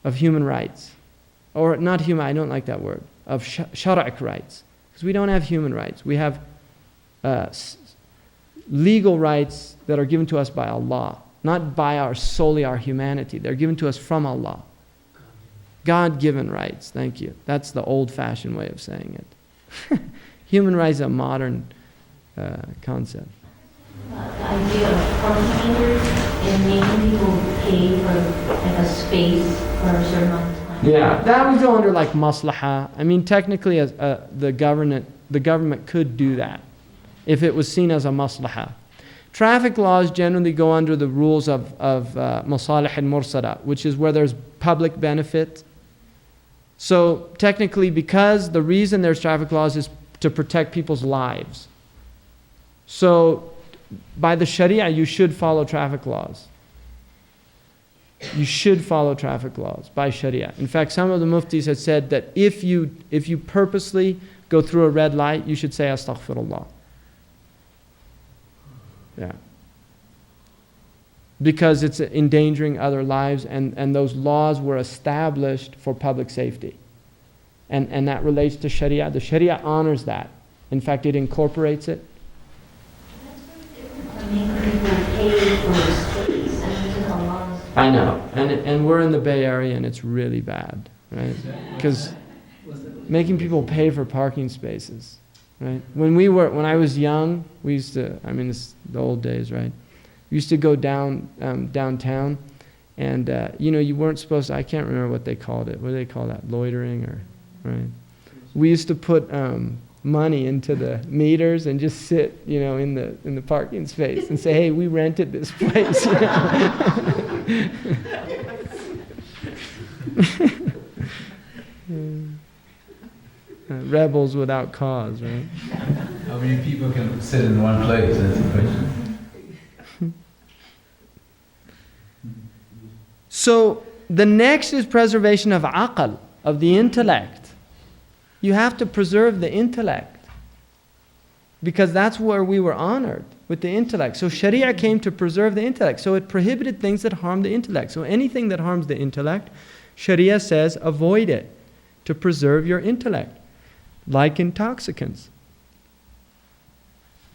of human rights. Or not human, I don't like that word, of shari'ah rights. Because we don't have human rights. We have legal rights that are given to us by Allah, not by solely our humanity. They're given to us from Allah. God-given rights, thank you. That's the old-fashioned way of saying it. Human rights is a modern concept. The idea of parking meters and making people pay for a space for a certain amount of time. Yeah, that would go under maslaha. I mean, technically, the government could do that if it was seen as a maslaha. Traffic laws generally go under the rules of masalih al-mursala, which is where there's public benefit. So technically, because the reason there's traffic laws is to protect people's lives. So by the Sharia, you should follow traffic laws. You should follow traffic laws by Sharia. In fact, some of the muftis had said that if you purposely go through a red light, you should say astaghfirullah. Yeah. Because it's endangering other lives, and those laws were established for public safety. And that relates to Sharia. The Sharia honors that. In fact, it incorporates it. I know. And we're in the Bay Area, and it's really bad, right? Because making people pay for parking spaces. right? When I was young, we used to, I mean, it's the old days, right? We used to go downtown, and you weren't supposed to, I can't remember what they called it. What do they call that? Loitering, or, right? We used to put money into the meters and just sit, in the parking space and say, hey, we rented this place. Rebels without cause, right? How many people can sit in one place? That's the question. So the next is preservation of aql, of the intellect. You have to preserve the intellect, because that's where we were honored, with the intellect. So Sharia came to preserve the intellect. So it prohibited things that harm the intellect. So anything that harms the intellect, Sharia says avoid it, to preserve your intellect. Like intoxicants.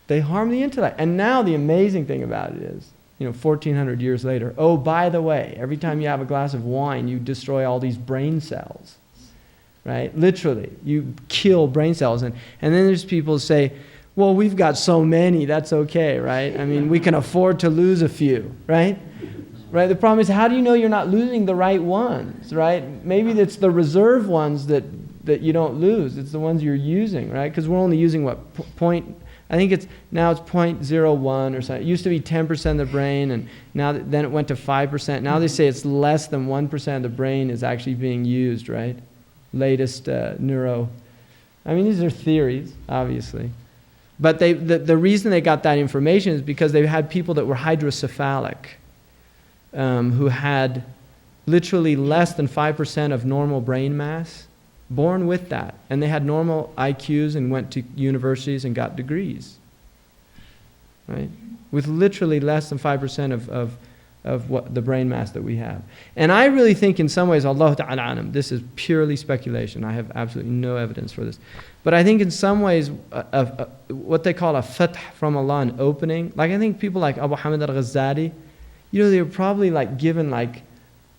They harm the intellect. And now the amazing thing about it is, 1,400 years later, oh, by the way, every time you have a glass of wine, you destroy all these brain cells. Right? Literally, you kill brain cells. And then there's people who say, well, we've got so many, that's okay, right? I mean, we can afford to lose a few, right? Right? The problem is, how do you know you're not losing the right ones, right? Maybe it's the reserve ones that you don't lose. It's the ones you're using, right? Because we're only using I think it's 0.01 or something. It used to be 10% of the brain, and then it went to 5%. Now they say it's less than 1% of the brain is actually being used, right? Latest I mean, these are theories, obviously. But the reason they got that information is because they had people that were hydrocephalic, who had literally less than 5% of normal brain mass, born with that. And they had normal IQs and went to universities and got degrees. Right? With literally less than 5% of what the brain mass that we have. And I really think in some ways, Allah Ta'ala alam, this is purely speculation. I have absolutely no evidence for this. But I think in some ways, what they call a fath from Allah, an opening, like I think people like Abu Hamid al-Ghazali, they were probably given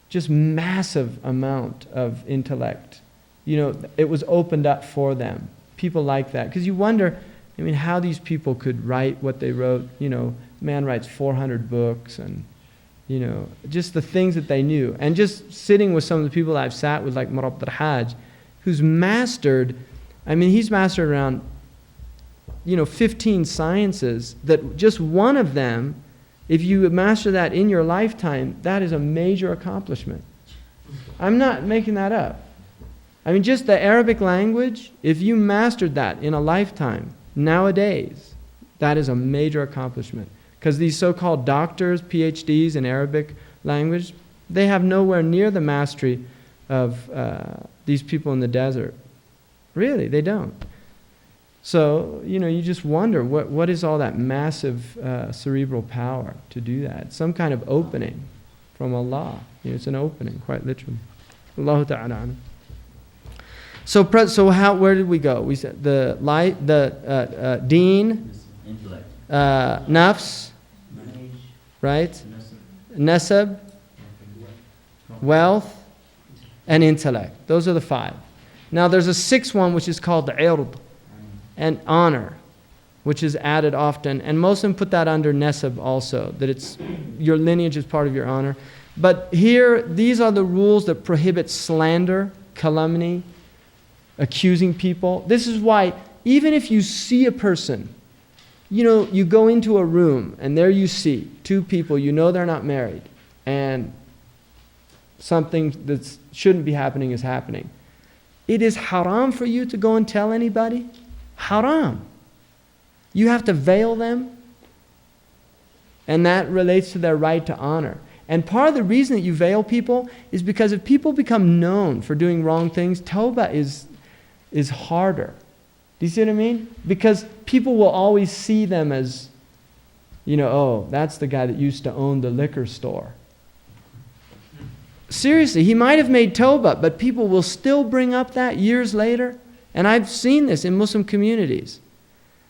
just massive amount of intellect. It was opened up for them. People like that. Because you wonder, how these people could write what they wrote. Man writes 400 books and, just the things that they knew. And just sitting with some of the people that I've sat with, like Murab al-Hajj, who's mastered, he's mastered around, 15 sciences, that just one of them, if you master that in your lifetime, that is a major accomplishment. I'm not making that up. Just the Arabic language, if you mastered that in a lifetime, nowadays, that is a major accomplishment. Because these so-called doctors, PhDs in Arabic language, they have nowhere near the mastery of these people in the desert. Really, they don't. So, you just wonder, what is all that massive cerebral power to do that? Some kind of opening from Allah. It's an opening, quite literally. Allahu Ta'ala. So where did we go? We said the light, the deen, nafs, right? Nasab, wealth, and intellect. Those are the 5. Now there's a 6th one which is called the ird, and honor, which is added often. And most of them put that under nasab also, that it's your lineage is part of your honor. But here, these are the rules that prohibit slander, calumny, accusing people. This is why, even if you see a person, you go into a room and there you see 2 people, they're not married, and something that shouldn't be happening is happening. It is haram for you to go and tell anybody. Haram. You have to veil them, and that relates to their right to honor. And part of the reason that you veil people is because if people become known for doing wrong things, tawbah is harder. Do you see what I mean? Because people will always see them as, oh, that's the guy that used to own the liquor store. Seriously, he might have made tawbah, but people will still bring up that years later. And I've seen this in Muslim communities.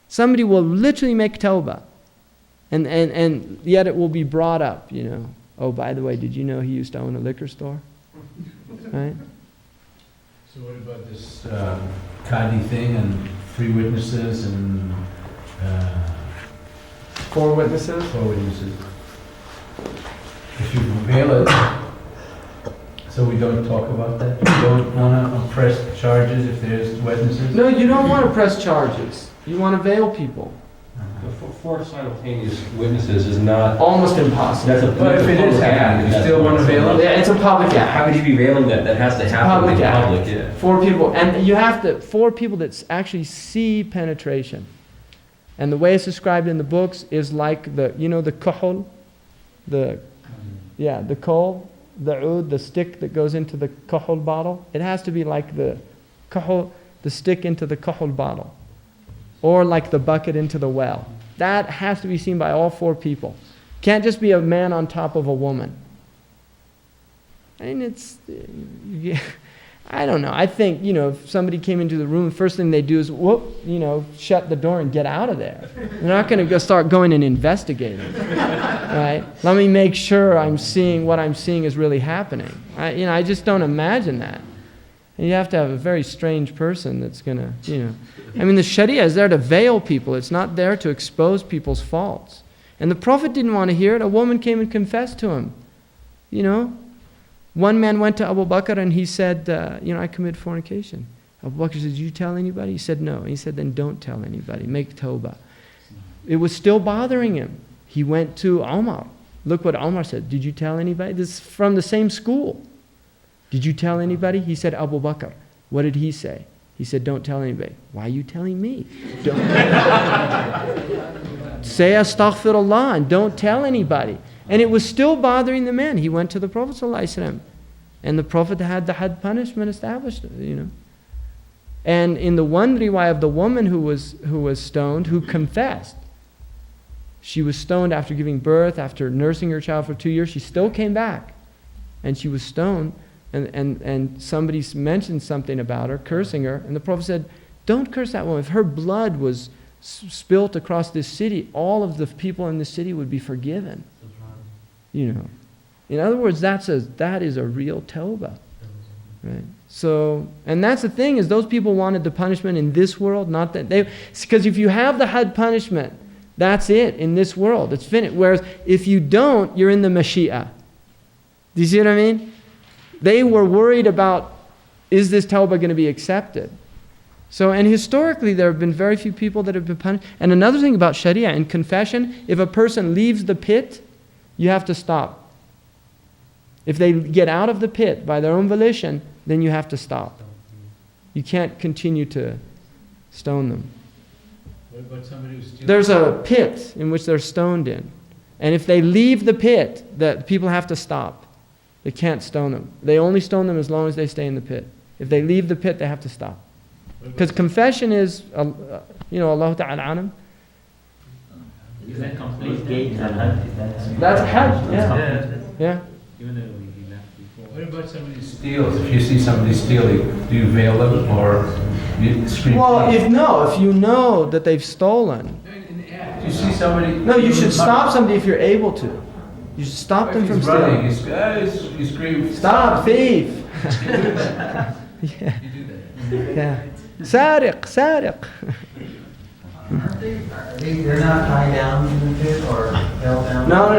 Somebody will literally make tawbah, and yet it will be brought up, Oh, by the way, did you know he used to own a liquor store? Right? So what about this Qadi thing and 3 witnesses and uh, 4 witnesses? 4 witnesses. If you veil it, so we don't talk about that. We don't want to press charges if there's witnesses. No, you don't want to press charges. You want to veil people. But 4 simultaneous witnesses is not. Almost impossible. That's a. But if it is happening, you still want to veil it? Yeah, it's a public Yeah, act. how could you be veiling that? That has to happen Public in act. public, yeah. 4 people, and you have to, 4 people that actually see penetration. And the way it's described in the books is like the, you know, the kuhul, the kohl, the oud, the stick that goes into the kuhul bottle. It has to be like the kuhul, the stick into the kuhul bottle, or like the bucket into the well. That has to be seen by all 4 people. Can't just be a man on top of a woman. I mean, it's, I don't know. I think, you know, if somebody came into the room, the first thing they do is, whoop, you know, shut the door and get out of there. They're not going to go start going and investigating, right? Let me make sure I'm seeing what I'm seeing is really happening. I just don't imagine that. And you have to have a very strange person that's going to, you know. I mean, the Shariah is there to veil people. It's not there to expose people's faults. And the Prophet didn't want to hear it. A woman came and confessed to him. You know, one man went to Abu Bakr and he said, I committed fornication. Abu Bakr said, did you tell anybody? He said, no. He said, then don't tell anybody. Make tawbah. It was still bothering him. He went to Umar. Look what Umar said. Did you tell anybody? This is from the same school. Did you tell anybody? He said, Abu Bakr. What did he say? He said, don't tell anybody. Why are you telling me? Don't. Say astaghfirullah and don't tell anybody. And it was still bothering the man. He went to the Prophet ﷺ, and the Prophet had the had punishment established, you know. And in the one riwayah of the woman who was stoned, who confessed, she was stoned after giving birth, after nursing her child for 2 years. She still came back, and she was stoned. And somebody mentioned something about her, cursing her, and the Prophet said, don't curse that woman. If her blood was spilt across this city, all of the people in the city would be forgiven. You know. In other words, that is a real tawbah. Right? So, and that's the thing, is those people wanted the punishment in this world, not that they, because if you have the had punishment, that's it in this world. It's finished. Whereas if you don't, you're in the mashi'ah. Do you see what I mean? They were worried about, is this tawbah going to be accepted? So, and historically there have been very few people that have been punished. And another thing about Sharia, in confession, if a person leaves the pit, you have to stop. If they get out of the pit by their own volition, then you have to stop. You can't continue to stone them. What about somebody who's still... There's a pit in which they're stoned in. And if they leave the pit, the people have to stop. They can't stone them. They only stone them as long as they stay in the pit. If they leave the pit, they have to stop. Because confession is, Allah Ta'ala anam. Is that complete gate? That's hajj, yeah. Even though we left before. What about somebody who steals? If you see somebody stealing, do you veil them or you scream? Well, if you know that they've stolen. If you see somebody... No, you should stop somebody if you're able to. You should stop them from stealing. You scream, stop, thief! Yeah. Yeah. You do that. Yeah. Sariq, sariq. They're not tied down in the pit or held down? No.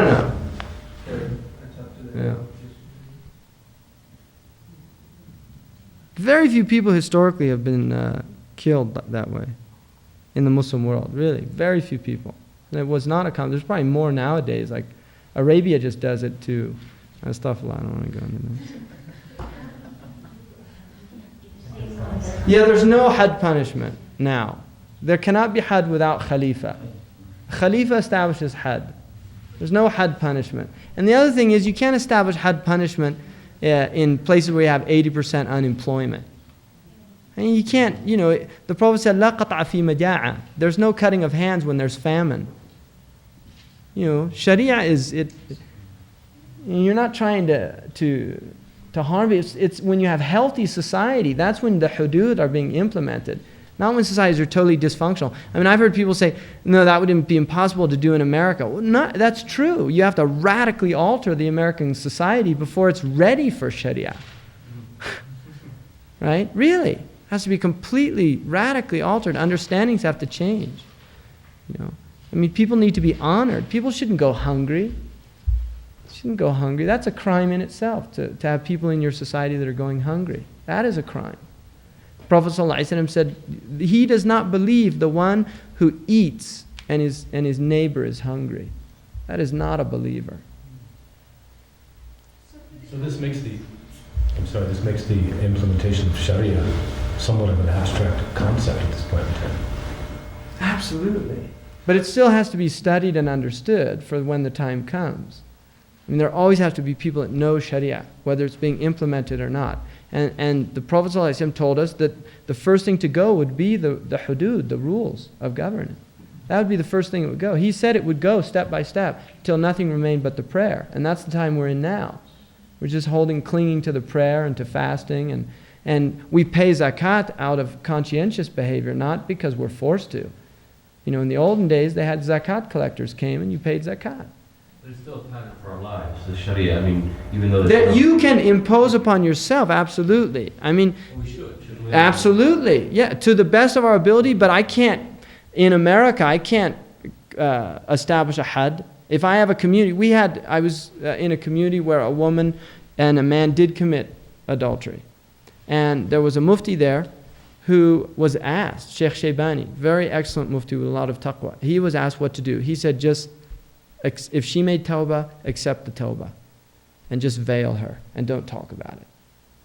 It's up to them. Yeah. Very few people historically have been killed that way in the Muslim world. Really, very few people. And it was not a common. There's probably more nowadays. Like Arabia just does it too. And stuff a lot. I don't want to go into that. Yeah, there's no had punishment now. There cannot be had without Khalifa. Khalifa establishes had. There's no had punishment. And the other thing is, you can't establish had punishment in places where you have 80% unemployment. I mean, you can't, the Prophet said, "La qat'a fi maja'a." There's no cutting of hands when there's famine. Sharia is, you're not trying to harm it. It's when you have healthy society, that's when the hudud are being implemented. Not when societies are totally dysfunctional. I mean, I've heard people say, no, that would be impossible to do in America. Well, that's true. You have to radically alter the American society before it's ready for Sharia. Right? Really. It has to be completely, radically altered. Understandings have to change. I mean, people need to be honored. People shouldn't go hungry. Shouldn't go hungry. That's a crime in itself, to have people in your society that are going hungry. That is a crime. Prophet ﷺ said, he does not believe the one who eats and his neighbor is hungry. That is not a believer. So this makes the implementation of Sharia somewhat of an abstract concept at this point in time. Absolutely. But it still has to be studied and understood for when the time comes. I mean, there always have to be people that know Sharia, whether it's being implemented or not. And the Prophet ﷺ told us that the first thing to go would be the hudud, the rules of governance. That would be the first thing it would go. He said it would go step by step till nothing remained but the prayer. And that's the time we're in now. We're just clinging to the prayer and to fasting. And we pay zakat out of conscientious behavior, not because we're forced to. In the olden days, they had zakat collectors came and you paid zakat. There's still a pattern for our lives, the Sharia. I mean, even though that you can impose upon yourself, absolutely. I mean, we shouldn't we? Absolutely, yeah, to the best of our ability. But I can't, in America, I can't establish a had. If I have a community, I was in a community where a woman and a man did commit adultery, and there was a mufti there who was asked, Shaykh Shaybani, very excellent mufti with a lot of taqwa. He was asked what to do. He said, if she made tawbah, accept the tawbah. And just veil her and don't talk about it.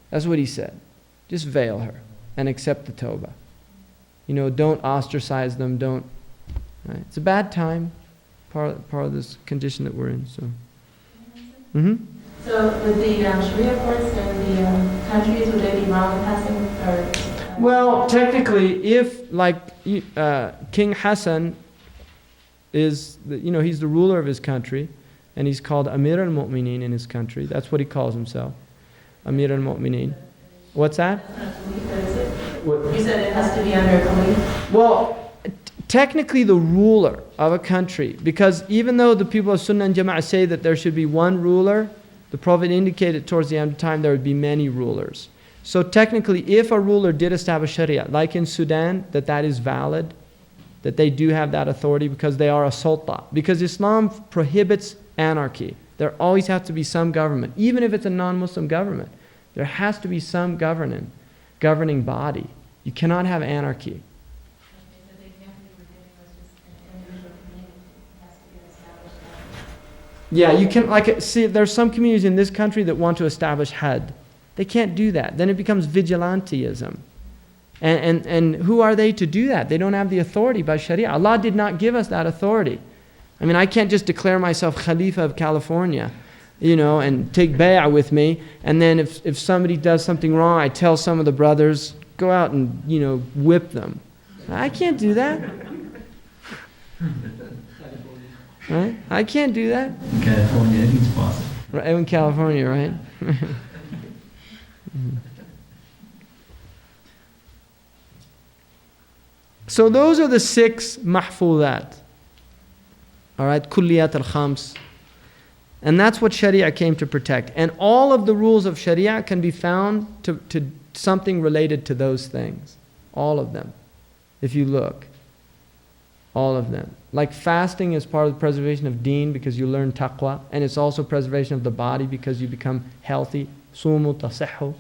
That's what he said. Just veil her and accept the tawbah. Don't ostracize them, right? It's a bad time, part of this condition that we're in. So with the Sharia courts in the countries, would they be wrong passing? Well, technically, if King Hanson is, he's the ruler of his country, and he's called Amir al-Mu'mineen in his country. That's what he calls himself, Amir al-Mu'mineen. What's that? You said it has to be under a Khalif? Well, technically the ruler of a country, because even though the people of Sunnah and Jama'ah say that there should be one ruler, the Prophet indicated towards the end of time there would be many rulers. So technically, if a ruler did establish Sharia, like in Sudan, that is valid, that they do have that authority because they are a sultan. Because Islam prohibits anarchy. There always has to be some government. Even if it's a non-Muslim government, there has to be some governing body. You cannot have anarchy. Yeah, you can, see, there's some communities in this country that want to establish had. They can't do that. Then it becomes vigilantism. And who are they to do that? They don't have the authority by Sharia. Allah did not give us that authority. I mean, I can't just declare myself Khalifa of California, and take bay'ah with me, and then if somebody does something wrong, I tell some of the brothers, go out and, whip them. I can't do that. Right? I can't do that. In California, it's possible. Right, in California, right? So those are the 6 mahfudat. All right, kulliyat al-khams. And that's what Sharia came to protect. And all of the rules of Sharia can be found to something related to those things. All of them. If you look. All of them. Like fasting is part of the preservation of deen because you learn taqwa. And it's also preservation of the body because you become healthy. Sumu tasihhu.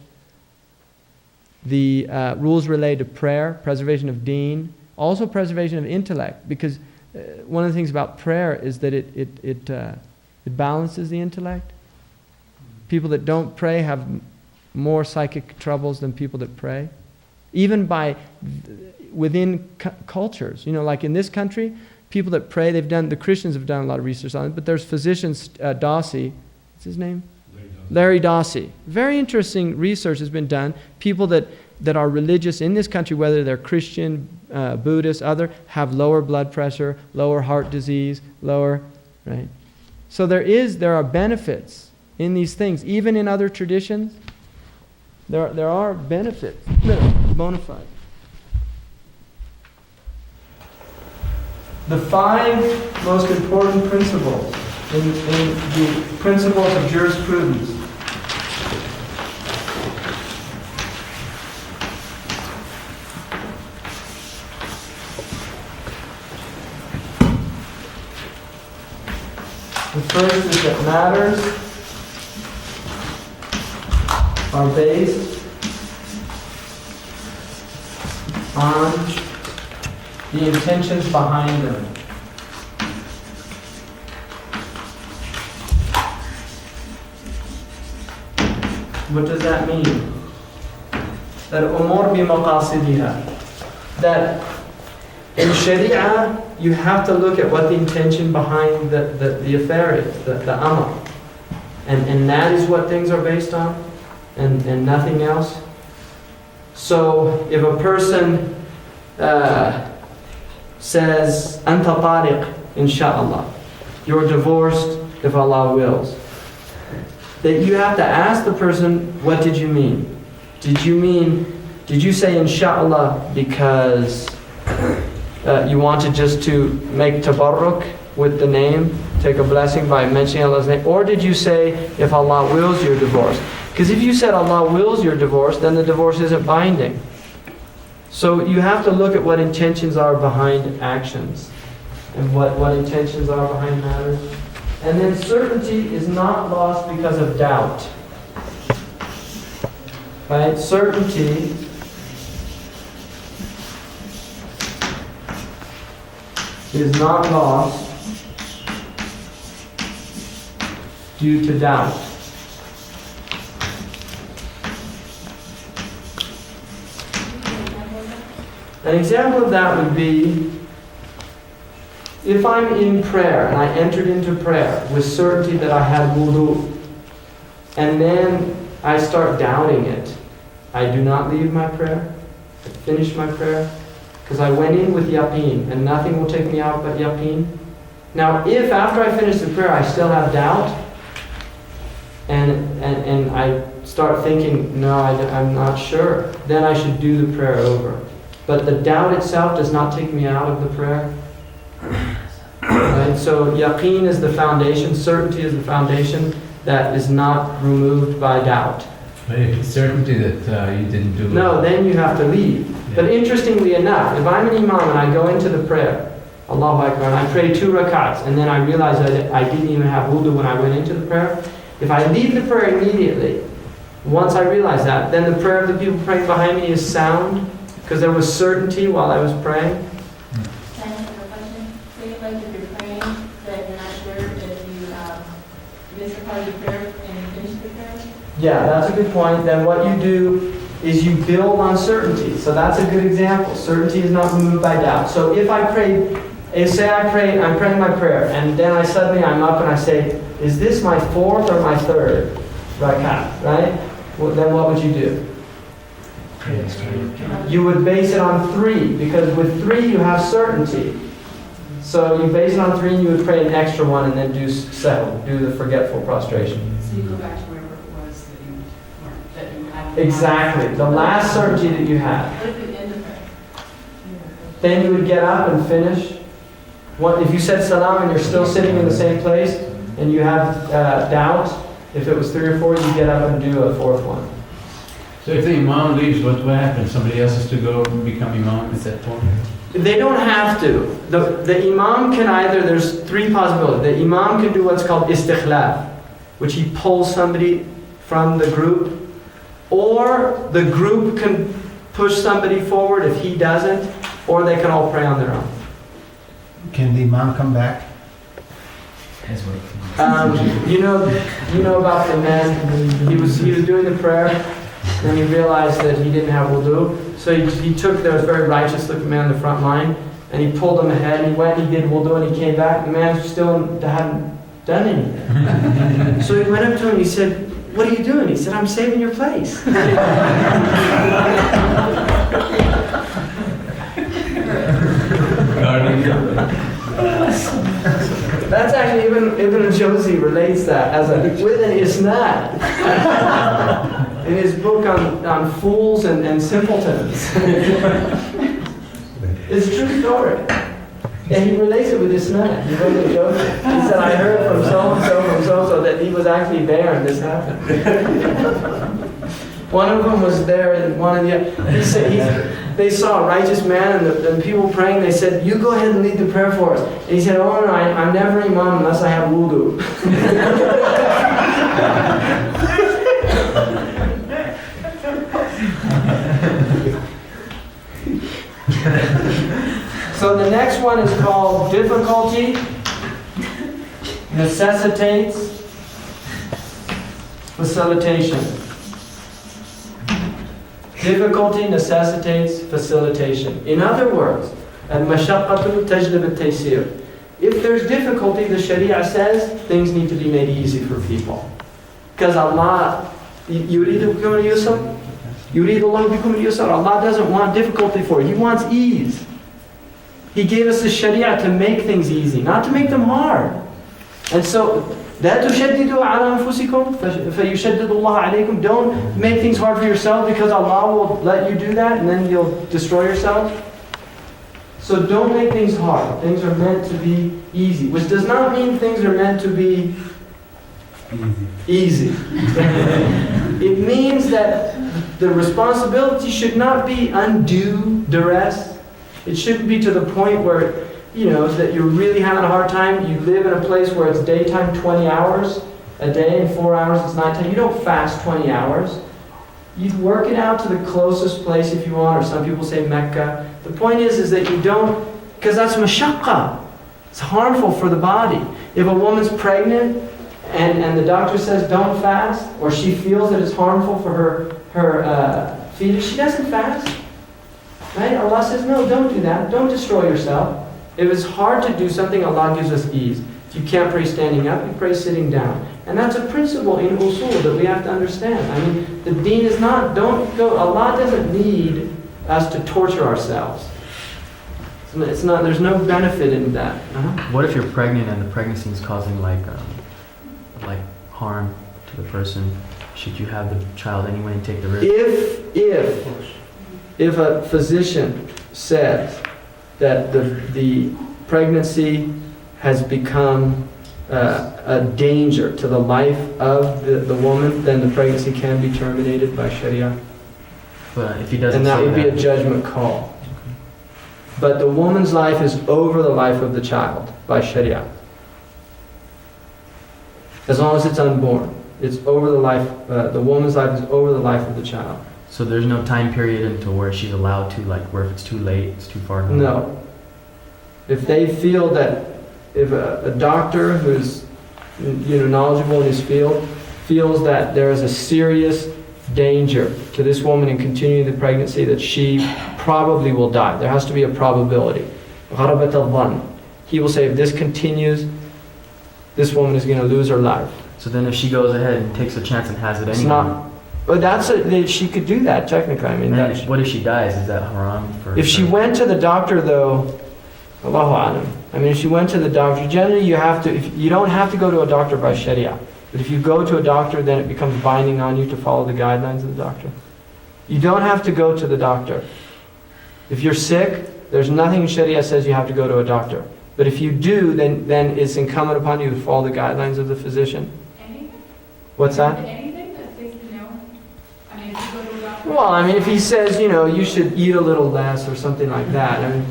The rules related to prayer, preservation of deen. Also preservation of intellect, because one of the things about prayer is that it balances the intellect. People that don't pray have more psychic troubles than people that pray. Even within cultures. Like in this country, people that pray, the Christians have done a lot of research on it, but there's physicians, Dawsey, what's his name? Larry Dawsey. Very interesting research has been done. People that are religious in this country, whether they're Christian, Buddhist, other, have lower blood pressure, lower heart disease, right? So there are benefits in these things. Even in other traditions, there are benefits that are bona fide. The 5 most important principles in the principles of jurisprudence. The first is that matters are based on the intentions behind them. What does that mean? That umur bi maqasidiha. That in Sharia, you have to look at what the intention behind the affair is, the amal. And that is what things are based on, and nothing else. So if a person says, Anta tariq, insha'Allah, you're divorced if Allah wills, that you have to ask the person, what did you mean? Did you say insha'Allah because you wanted just to make tabarruk with the name, take a blessing by mentioning Allah's name? Or did you say, if Allah wills, you're divorced? Because if you said Allah wills you're divorced, then the divorce isn't binding. So you have to look at what intentions are behind actions and what intentions are behind matters. And then certainty is not lost because of doubt. Right? Certainty is not lost due to doubt. An example of that would be if I'm in prayer and I entered into prayer with certainty that I had wudu, and then I start doubting it, I do not leave my prayer, I finish my prayer, because I went in with yaqeen and nothing will take me out but yaqeen. Now if after I finish the prayer I still have doubt, and I start thinking, no, I'm not sure, then I should do the prayer over. But the doubt itself does not take me out of the prayer. Right? So yaqeen is the foundation, certainty is the foundation that is not removed by doubt. But if it's certainty that you didn't do it. No, then you have to leave. Yeah. But interestingly enough, if I'm an imam and I go into the prayer, Allahu Akbar, and I pray 2 rakats, and then I realize that I didn't even have wudu when I went into the prayer, if I leave the prayer immediately, once I realize that, then the prayer of the people praying behind me is sound, because there was certainty while I was praying. Can I ask a question? Say like if you're praying that you're not sure if you miss a part of your prayer and you finish the prayer? Yeah, that's a good point. Then what you do is you build on certainty. So that's a good example. Certainty is not removed by doubt. So if I prayed, say I'm praying my prayer, and then I'm up and I say, is this my 4th or my 3rd rakat, right? Well, then what would you do? You would base it on 3, because with 3 you have certainty. So you base it on 3 and you would pray an extra one and then do the forgetful prostration. So you go back to wherever it was that you had. Exactly, the last certainty that you had. What if you end the prayer? Then you would get up and finish. If you said salam and you're still sitting in the same place and you have doubt, if it was 3 or 4, you get up and do a 4th one. So if the imam leaves, what happens? Somebody else has to go become imam at that point? They don't have to. The imam can there's 3 possibilities. The imam can do what's called istikhlaf, which he pulls somebody from the group, or the group can push somebody forward if he doesn't, or they can all pray on their own. Can the imam come back? You know about the man. He was doing the prayer, and he realized that he didn't have wudu. So there was a very righteous looking man in the front line, and he pulled him ahead. And he went, he did wudu, and he came back. The man still hadn't done anything. So he went up to him and he said, "What are you doing?" He said, "I'm saving your place." That's actually Ibn Jawzi relates that with an isnad in his book on fools and simpletons. It's a true story. And he relates it with isnad. He wrote a joke. He said, "I heard from so and so that he was actually there and this happened." One of them was there, and one of the he said they saw a righteous man, and the people praying. They said, "You go ahead and lead the prayer for us." And he said, "Oh no, I'm never imam unless I have wudu." So the next one is called difficulty necessitates facilitation. Difficulty necessitates facilitation. In other words, al-mashaqqatu tajlib al-taysir. If there's difficulty, the Sharia says things need to be made easy for people. Because Allah, yuridu bikum al-yusr, yuridu Allah bikum al-yusr. Allah doesn't want difficulty for you. He wants ease. He gave us the Sharia to make things easy, not to make them hard. And so, لا تشددوا على أنفسكم فيشدد الله عليكم. Don't make things hard for yourself, because Allah will let you do that and then you'll destroy yourself. So don't make things hard. Things are meant to be easy, which does not mean things are meant to be easy. It means that the responsibility should not be undue duress. It shouldn't be to the point where, that you're really having a hard time. You live in a place where it's daytime 20 hours a day and 4 hours it's nighttime. You don't fast 20 hours. You work it out to the closest place if you want, or some people say Mecca. The point is that you don't, because that's mashaqqa. It's harmful for the body. If a woman's pregnant and the doctor says don't fast, or she feels that it's harmful for her fetus, she doesn't fast. Right? Allah says, no, don't do that. Don't destroy yourself. If it's hard to do something, Allah gives us ease. If you can't pray standing up, you pray sitting down. And that's a principle in usul that we have to understand. I mean, the deen is not, Allah doesn't need us to torture ourselves. It's not, there's no benefit in that. What if you're pregnant and the pregnancy is causing like harm to the person? Should you have the child anyway and take the risk? If a physician says that the pregnancy has become a danger to the life of the woman, then the pregnancy can be terminated by Sharia. But if he doesn't, and that would be a judgment call. But the woman's life is over the life of the child by Sharia. As long as it's unborn, it's over the life. The woman's life is over the life of the child. So there's no time period until where she's allowed to, like where if it's too late, it's too far gone? No. If they feel that, if a doctor who's knowledgeable in his field feels that there is a serious danger to this woman in continuing the pregnancy, that she probably will die. There has to be a probability. غَرَبَةَ الظَّنِّ. He will say, if this continues, this woman is going to lose her life. So then if she goes ahead and takes a chance and has it anyway? It's not. But she could do that technically. I mean, what if she dies? Is that haram? If she went to the doctor, though, Allahu A'lam. I mean, if she went to the doctor, generally you don't have to go to a doctor by Sharia. But if you go to a doctor, then it becomes binding on you to follow the guidelines of the doctor. You don't have to go to the doctor. If you're sick, there's nothing in Sharia says you have to go to a doctor. But if you do, then it's incumbent upon you to follow the guidelines of the physician. Anything? What's that? Anything that says, I mean, if you go to a doctor. Well, I mean, if he says, you should eat a little less or something like that, I mean,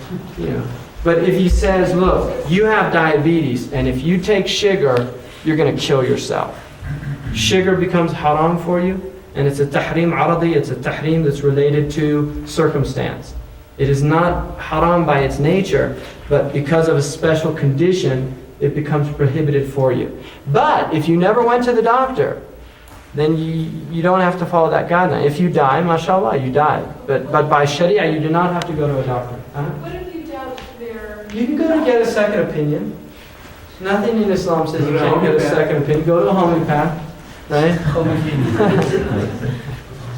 But if he says, look, you have diabetes, and if you take sugar, you're going to kill yourself. Sugar becomes haram for you, and it's a tahrim aradi, it's a tahrim that's related to circumstance. It is not haram by its nature, but because of a special condition, it becomes prohibited for you. But if you never went to the doctor, then you don't have to follow that guideline. If you die, mashallah, you die. But by Sharia, you do not have to go to a doctor. What if you doubt their... You can go to get a second opinion. Nothing in Islam says you can't get a second opinion. Go to a homeopath, right?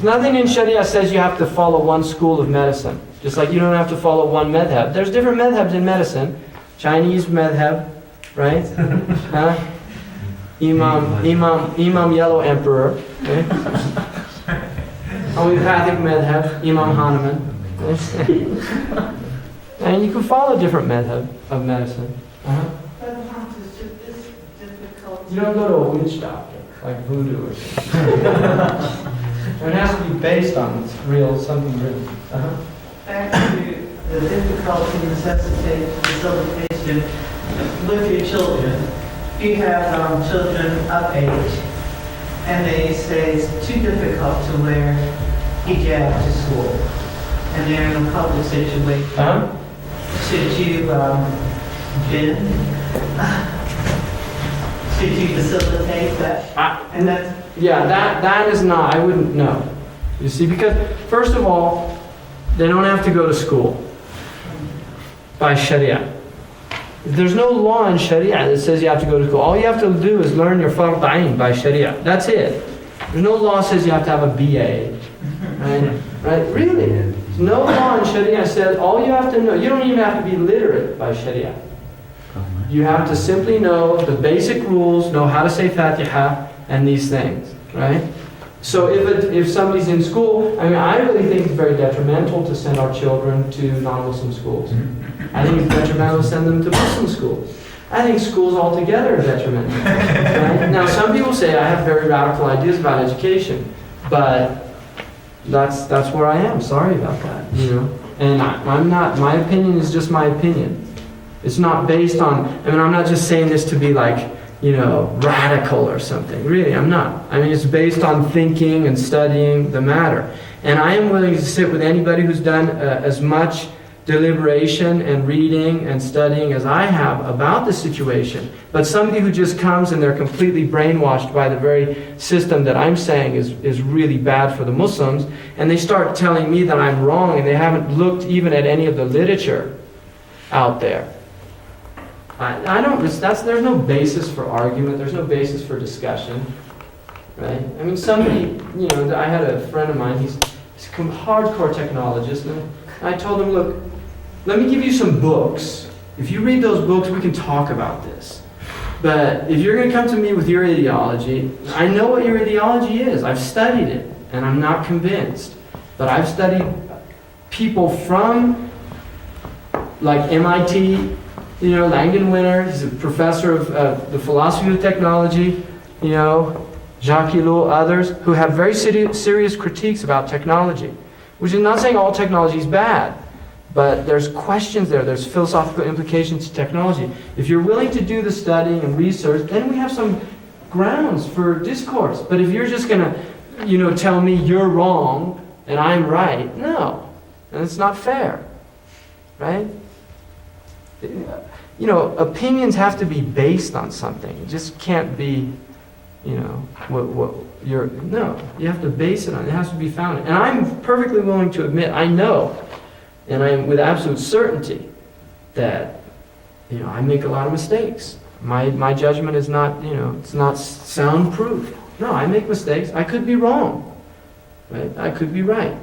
Nothing in Sharia says you have to follow one school of medicine. Just like you don't have to follow one madhab. There's different madhabs in medicine. Chinese madhab, right? Imam Yellow Emperor. Right? Homeopathic madhab, Imam Hahnemann. And you can follow different madhab of medicine. You don't go to a witch doctor, like voodoo or something. It has to be based on real, something real. Back to the difficulty facilitation with your children. You have children of age, and they say it's too difficult to wear hijab to school, and they're in a public situation. Should you should you facilitate that? And that's Yeah, that is not, I wouldn't know. You see, because first of all, they don't have to go to school by Shariah. There's no law in Shariah that says you have to go to school. All you have to do is learn your fard ayn by Shariah. That's it. There's no law that says you have to have a BA. Right? Really? There's no law in Shariah says all you have to know. You don't even have to be literate by Shariah. You have to simply know the basic rules, know how to say Fatiha, and these things, right? So if somebody's in school, I mean, I really think it's very detrimental to send our children to non-Muslim schools. I think it's detrimental to send them to Muslim schools. I think schools altogether are detrimental. Right? Now, some people say I have very radical ideas about education, but that's where I am. Sorry about that, you know. And I'm not. My opinion is just my opinion. It's not based on. I mean, I'm not just saying this to be like, you know, radical or something. Really, I'm not. I mean, it's based on thinking and studying the matter. And I am willing to sit with anybody who's done as much deliberation and reading and studying as I have about the situation. But somebody who just comes and they're completely brainwashed by the very system that I'm saying is really bad for the Muslims, and they start telling me that I'm wrong and they haven't looked even at any of the literature out there. I don't, there's no basis for argument, there's no basis for discussion, right? I mean, somebody, you know, I had a friend of mine, he's a hardcore technologist, and I told him, look, let me give you some books. If you read those books, we can talk about this. But if you're going to come to me with your ideology, I know what your ideology is. I've studied it, and I'm not convinced. But I've studied people from, like MIT, you know, Langdon Winter, he's a professor of the philosophy of technology, you know, Jacques Ellul, others, who have very serious critiques about technology. Which is not saying all technology is bad, but there's questions there, there's philosophical implications to technology. If you're willing to do the studying and research, then we have some grounds for discourse. But if you're just going to, you know, tell me you're wrong and I'm right, no. And it's not fair, right? You know, opinions have to be based on something. It just can't be, you know, no, you have to base it on, it has to be founded. And I'm perfectly willing to admit, I know, and I am with absolute certainty that, you know, I make a lot of mistakes. My judgment is not, you know, it's not soundproof. No, I make mistakes. I could be wrong, right? I could be right.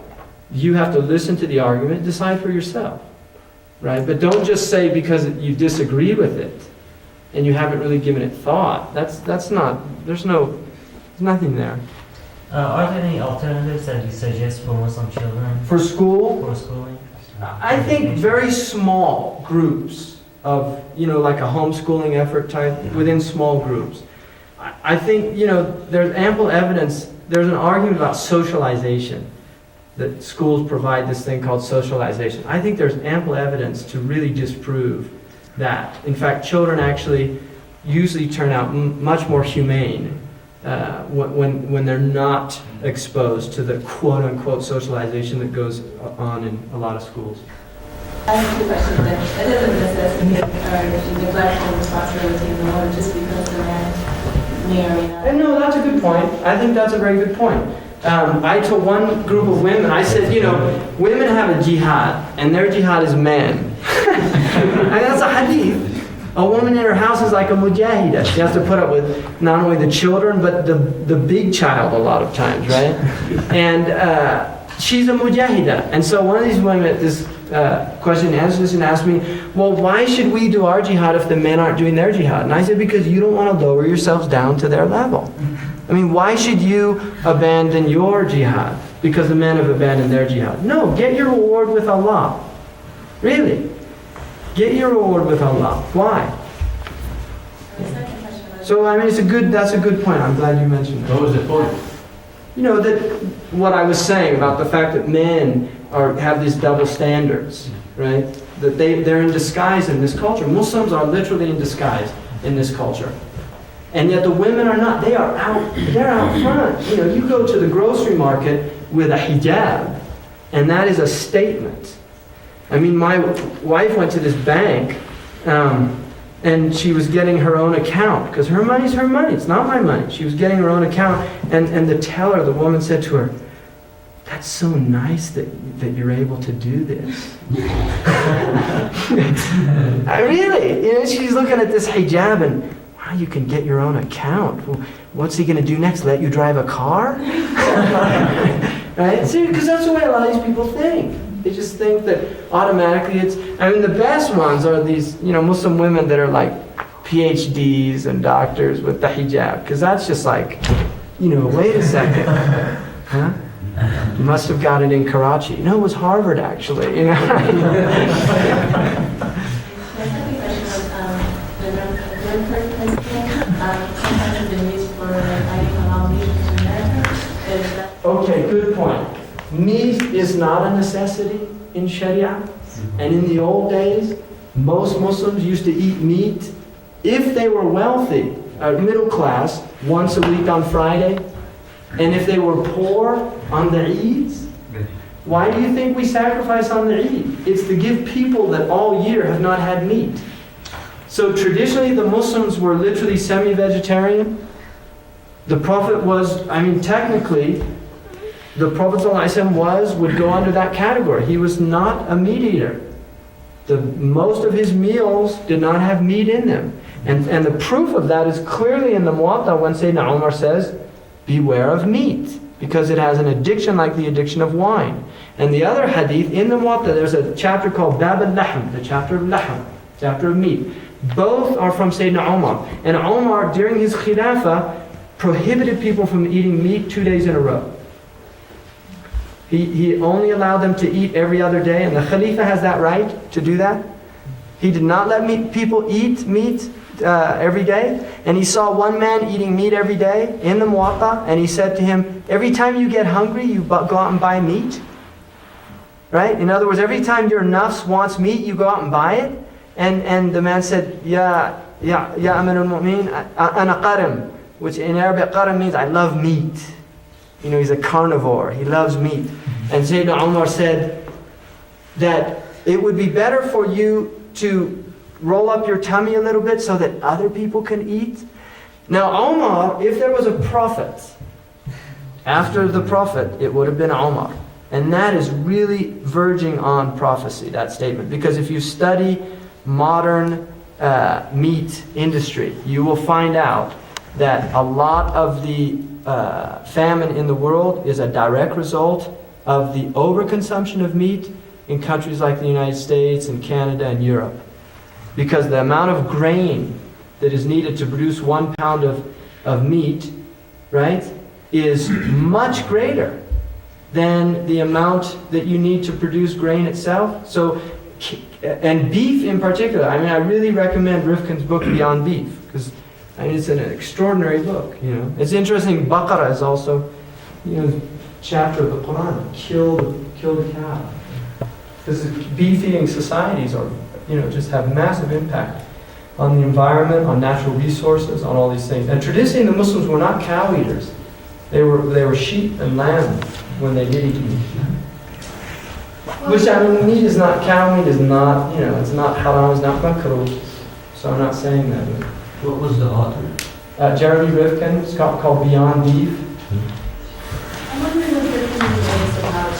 You have to listen to the argument, decide for yourself, right? But don't just say because you disagree with it and you haven't really given it thought. That's not, there's nothing there. Are there any alternatives that you suggest for Muslim children? For school? For schooling? I think very small groups of, you know, like a homeschooling effort type, within small groups. I think, you know, there's ample evidence, there's an argument about socialization, that schools provide this thing called socialization. I think there's ample evidence to really disprove that. In fact, children actually usually turn out much more humane when they're not exposed to the quote-unquote socialization that goes on in a lot of schools. I have two questions then. It doesn't necessitate or neglect the responsibility of the mother just because the man may or may not. And no, that's a good point. I think that's a very good point. I told one group of women, I said, you know, women have a jihad, and their jihad is men. And that's a hadith. A woman in her house is like a mujahidah. She has to put up with not only the children, but the big child a lot of times, right? And she's a mujahidah. And so one of these women, this question and answer this, and asked me, well, why should we do our jihad if the men aren't doing their jihad? And I said, because you don't want to lower yourselves down to their level. I mean, why should you abandon your jihad because the men have abandoned their jihad? No, get your reward with Allah. Really. Get your reward with Allah. Why? So, I mean, that's a good point. I'm glad you mentioned that. What was the point? that what I was saying about the fact that men have these double standards, right? That they're in disguise in this culture. Muslims are literally in disguise in this culture. And yet the women are not. They're out front. You go to the grocery market with a hijab, and that is a statement. I mean, my wife went to this bank, and she was getting her own account, because her money's her money. It's not my money. She was getting her own account, and the teller, the woman said to her, "That's so nice that you're able to do this." Really, she's looking at this hijab and, wow, you can get your own account. Well, what's he going to do next? Let you drive a car? Right? See, because that's the way a lot of these people think. They just think that automatically the best ones are these, Muslim women that are like PhDs and doctors with the hijab, because that's just like, wait a second. Huh? You must have got it in Karachi. No, it was Harvard, actually. My second question was, the Nuremberg principle, sometimes has been used for fighting halal meat in America. Is that... Okay, good point. Meat is not a necessity in Sharia. And in the old days, most Muslims used to eat meat if they were wealthy, middle class, once a week on Friday. And if they were poor, on the Eids. Why do you think we sacrifice on the Eid? It's to give people that all year have not had meat. So traditionally the Muslims were literally semi-vegetarian. The Prophet was, technically, the Prophet ﷺ would go under that category. He was not a meat eater. Most of his meals did not have meat in them. And the proof of that is clearly in the Muwatta when Sayyidina Umar says, beware of meat, because it has an addiction like the addiction of wine. And the other hadith, in the Muwatta, there's a chapter called Bab al-Lahm, the chapter of Lahm, chapter of meat. Both are from Sayyidina Umar. And Umar, during his khilafah, prohibited people from eating meat 2 days in a row. He only allowed them to eat every other day, and the Khalifa has that right to do that. He did not let people eat meat every day. And he saw one man eating meat every day in the Muwatta, and he said to him, every time you get hungry, you go out and buy meat. Right? In other words, every time your nafs wants meat, you go out and buy it. And the man said, Ya Amir al-Mu'min, ana qarim, which in Arabic, qarim means I love meat. He's a carnivore. He loves meat. And Sayyidina Umar said that it would be better for you to roll up your tummy a little bit so that other people can eat. Now Umar, if there was a prophet, after the prophet, it would have been Umar. And that is really verging on prophecy, that statement. Because if you study modern meat industry, you will find out that a lot of the famine in the world is a direct result of the overconsumption of meat in countries like the United States and Canada and Europe. Because the amount of grain that is needed to produce 1 pound of meat, right, is much greater than the amount that you need to produce grain itself. So, and beef in particular. I really recommend Rifkin's book Beyond Beef, because it's an extraordinary book. It's interesting. Baqarah is also, chapter of the Quran. Kill the cow, because beef eating societies are, just have massive impact on the environment, on natural resources, on all these things. And traditionally, the Muslims were not cow eaters. They were sheep and lamb when they did eat meat. Which, meat is not, cow meat is not, it's not haram, it's not makruh. So I'm not saying that. What was the author? Jeremy Rifkin. It's called Beyond Beef. I'm wondering what your opinion is about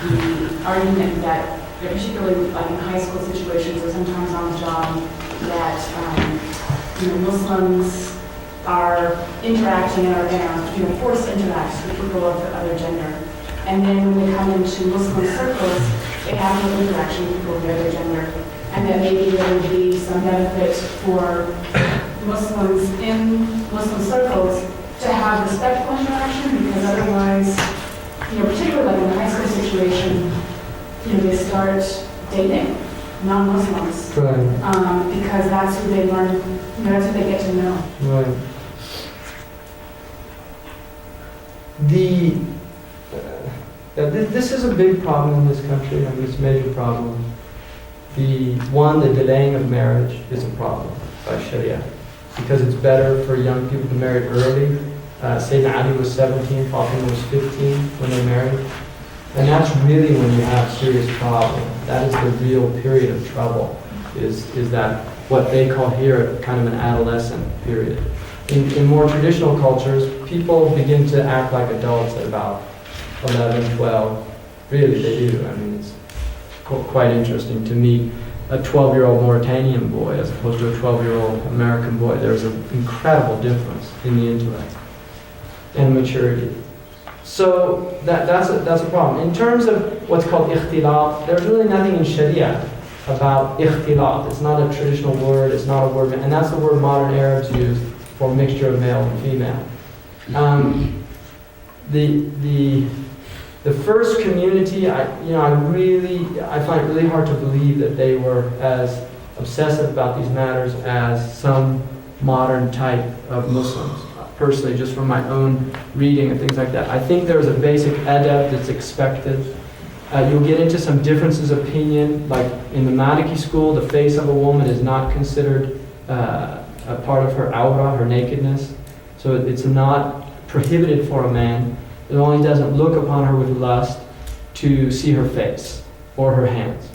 the argument that, particularly like in high school situations or sometimes on the job, that Muslims are interacting and are forced to interact with people of the other gender. And then when they come into Muslim circles, they have no interaction with people of the other gender. And that maybe there would be some benefit for Muslims in Muslim circles to have respectful interaction, because otherwise, particularly like in the high school situation, they start dating non-Muslims. Right. Because that's who they learn, that's who they get to know. Right. This is a big problem in this country. I mean, it's a major problem. The delaying of marriage is a problem by Shariah, because it's better for young people to marry early. Sayyidina Ali was 17, Fatima was 15 when they married. And that's really when you have serious problem. That is the real period of trouble, is that what they call here kind of an adolescent period. In more traditional cultures, people begin to act like adults at about 11, 12. Really, they do. I mean, it's quite interesting to meet a 12-year-old Mauritanian boy as opposed to a 12-year-old American boy. There's an incredible difference in the intellect and maturity. So that's a problem. In terms of what's called ikhtilat, there's really nothing in Sharia about ikhtilat. It's not a traditional word, it's not a word, and that's the word modern Arabs use for mixture of male and female. The first community, I find it really hard to believe that they were as obsessive about these matters as some modern type of Muslims. Personally, just from my own reading and things like that, I think there's a basic adab that's expected. You'll get into some differences of opinion, like in the Maliki school, the face of a woman is not considered a part of her awra, her nakedness. So it's not prohibited for a man. It only doesn't look upon her with lust to see her face or her hands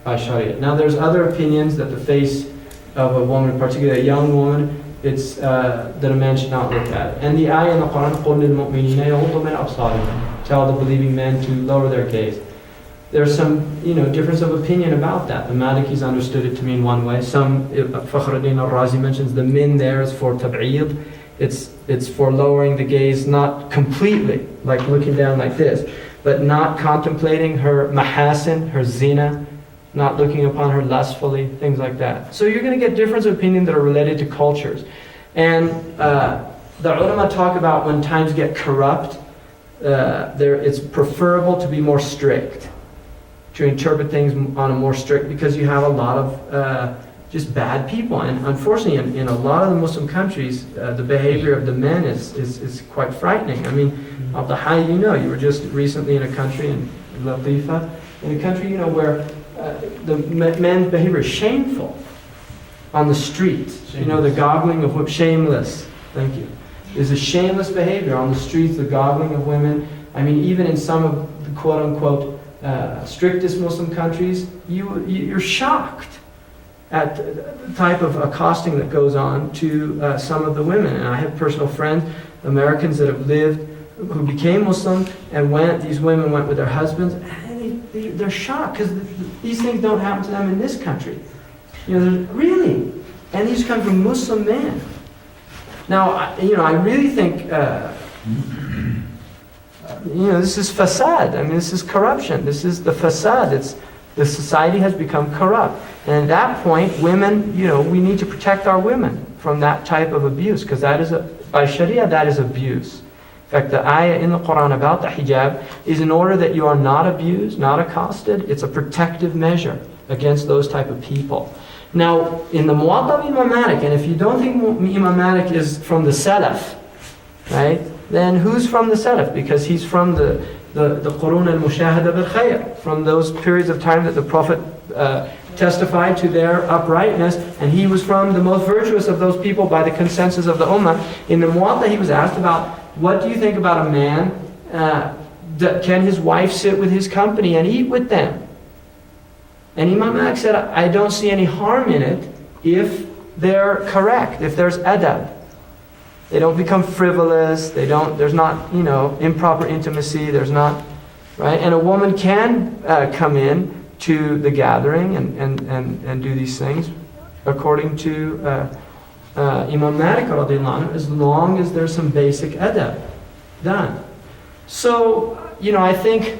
by Sharia. Now there's other opinions that the face of a woman, particularly a young woman, it's that a man should not look at it. And the ayah in the Quran, قُلْ لِلْمُؤْمِنِينَ يَغُضُّوا مِنْ أَبْصَارِهِمْ, tell the believing men to lower their gaze. There's some, difference of opinion about that. The Malikis understood it to mean one way. Some, Fakhruddin al-Razi mentions the min there is for tab'id. It's for lowering the gaze, not completely, like looking down like this, but not contemplating her mahasin, her zina, not looking upon her lustfully, things like that. So you're going to get difference of opinion that are related to cultures. And the ulama talk about when times get corrupt, it's preferable to be more strict, to interpret things on a more strict, because you have a lot of just bad people. And unfortunately, in a lot of the Muslim countries, the behavior of the men is quite frightening. I mean, Al-Dahai, you were just recently in a country, in Latifa, in a country, where the men's behavior is shameful on the street. The goggling of women, shameless, thank you. There's a shameless behavior on the streets, the goggling of women. I mean, even in some of the quote-unquote strictest Muslim countries, you're shocked at the type of accosting that goes on to some of the women. And I have personal friends, Americans that have lived, who became Muslim, and these women went with their husbands, and they're shocked, because these things don't happen to them in this country. Really? And these come from Muslim men. Now, I really think, this is fasad. I mean, this is corruption. This is the fasad. The society has become corrupt. And at that point, women, we need to protect our women from that type of abuse, because by Sharia, that is abuse. In fact, the ayah in the Quran about the hijab is in order that you are not abused, not accosted. It's a protective measure against those type of people. Now, in the Muwatta of Imam Malik, and if you don't think Imam Malik is from the Salaf, right, then who's from the Salaf? Because he's from the Qurun al-Mushahada bil-Khayr, from those periods of time that the Prophet testified to their uprightness, and he was from the most virtuous of those people by the consensus of the Ummah. In the Muwatta, he was asked about, what do you think about a man, can his wife sit with his company and eat with them? And Imam Malik said, I don't see any harm in it if they're correct, if there's adab. They don't become frivolous, there's not, improper intimacy, there's not, right? And a woman can come in to the gathering and do these things according to Imam Malik radiallahu anhu, as long as there's some basic adab done. So, I think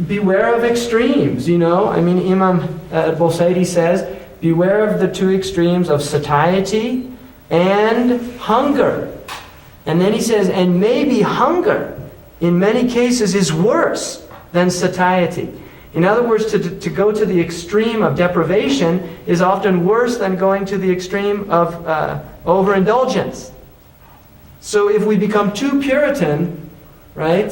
beware of extremes, I mean, Imam al-Busayri says, beware of the two extremes of satiety and hunger. And then he says, and maybe hunger in many cases is worse than satiety. In other words, to go to the extreme of deprivation is often worse than going to the extreme of overindulgence. So if we become too Puritan, right?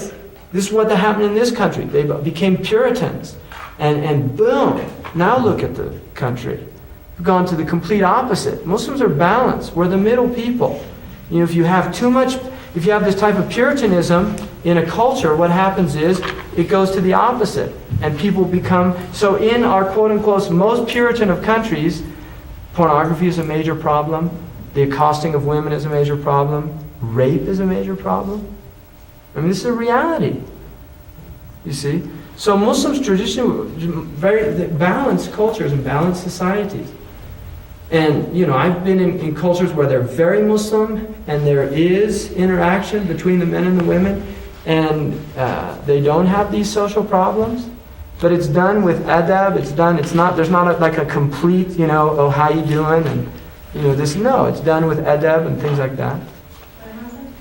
This is what happened in this country. They became Puritans. And boom, now look at the country. We've gone to the complete opposite. Muslims are balanced. We're the middle people. You know, if you have this type of Puritanism in a culture, what happens is it goes to the opposite. And people become, so in our quote-unquote most Puritan of countries, pornography is a major problem. The accosting of women is a major problem. Rape is a major problem. I mean, this is a reality. You see? So Muslims traditionally very balanced cultures and balanced societies. And, you know, I've been in cultures where they're very Muslim and there is interaction between the men and the women and they don't have these social problems. But it's done with adab, there's not like a complete, you know, oh, how you doing? And, you know, it's done with adab and things like that.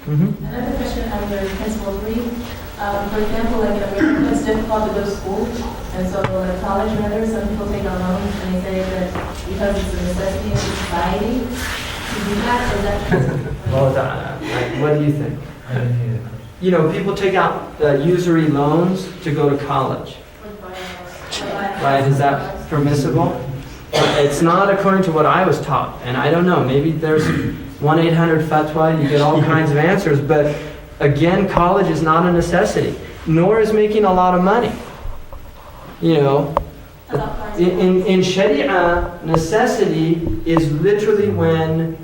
Another question on your principle 3. For example, like in America, it's difficult to go to school, and so in college, rather, some people take out loans and they say that because it's a necessity of society to do that, is that true? Well, what do you think? You know, people take out usury loans to go to college. Right? Is that permissible? It's not according to what I was taught, and I don't know. Maybe there's 1-800-FATWA. You get all kinds of answers, but again, college is not a necessity, nor is making a lot of money. You know, in Sharia, necessity is literally when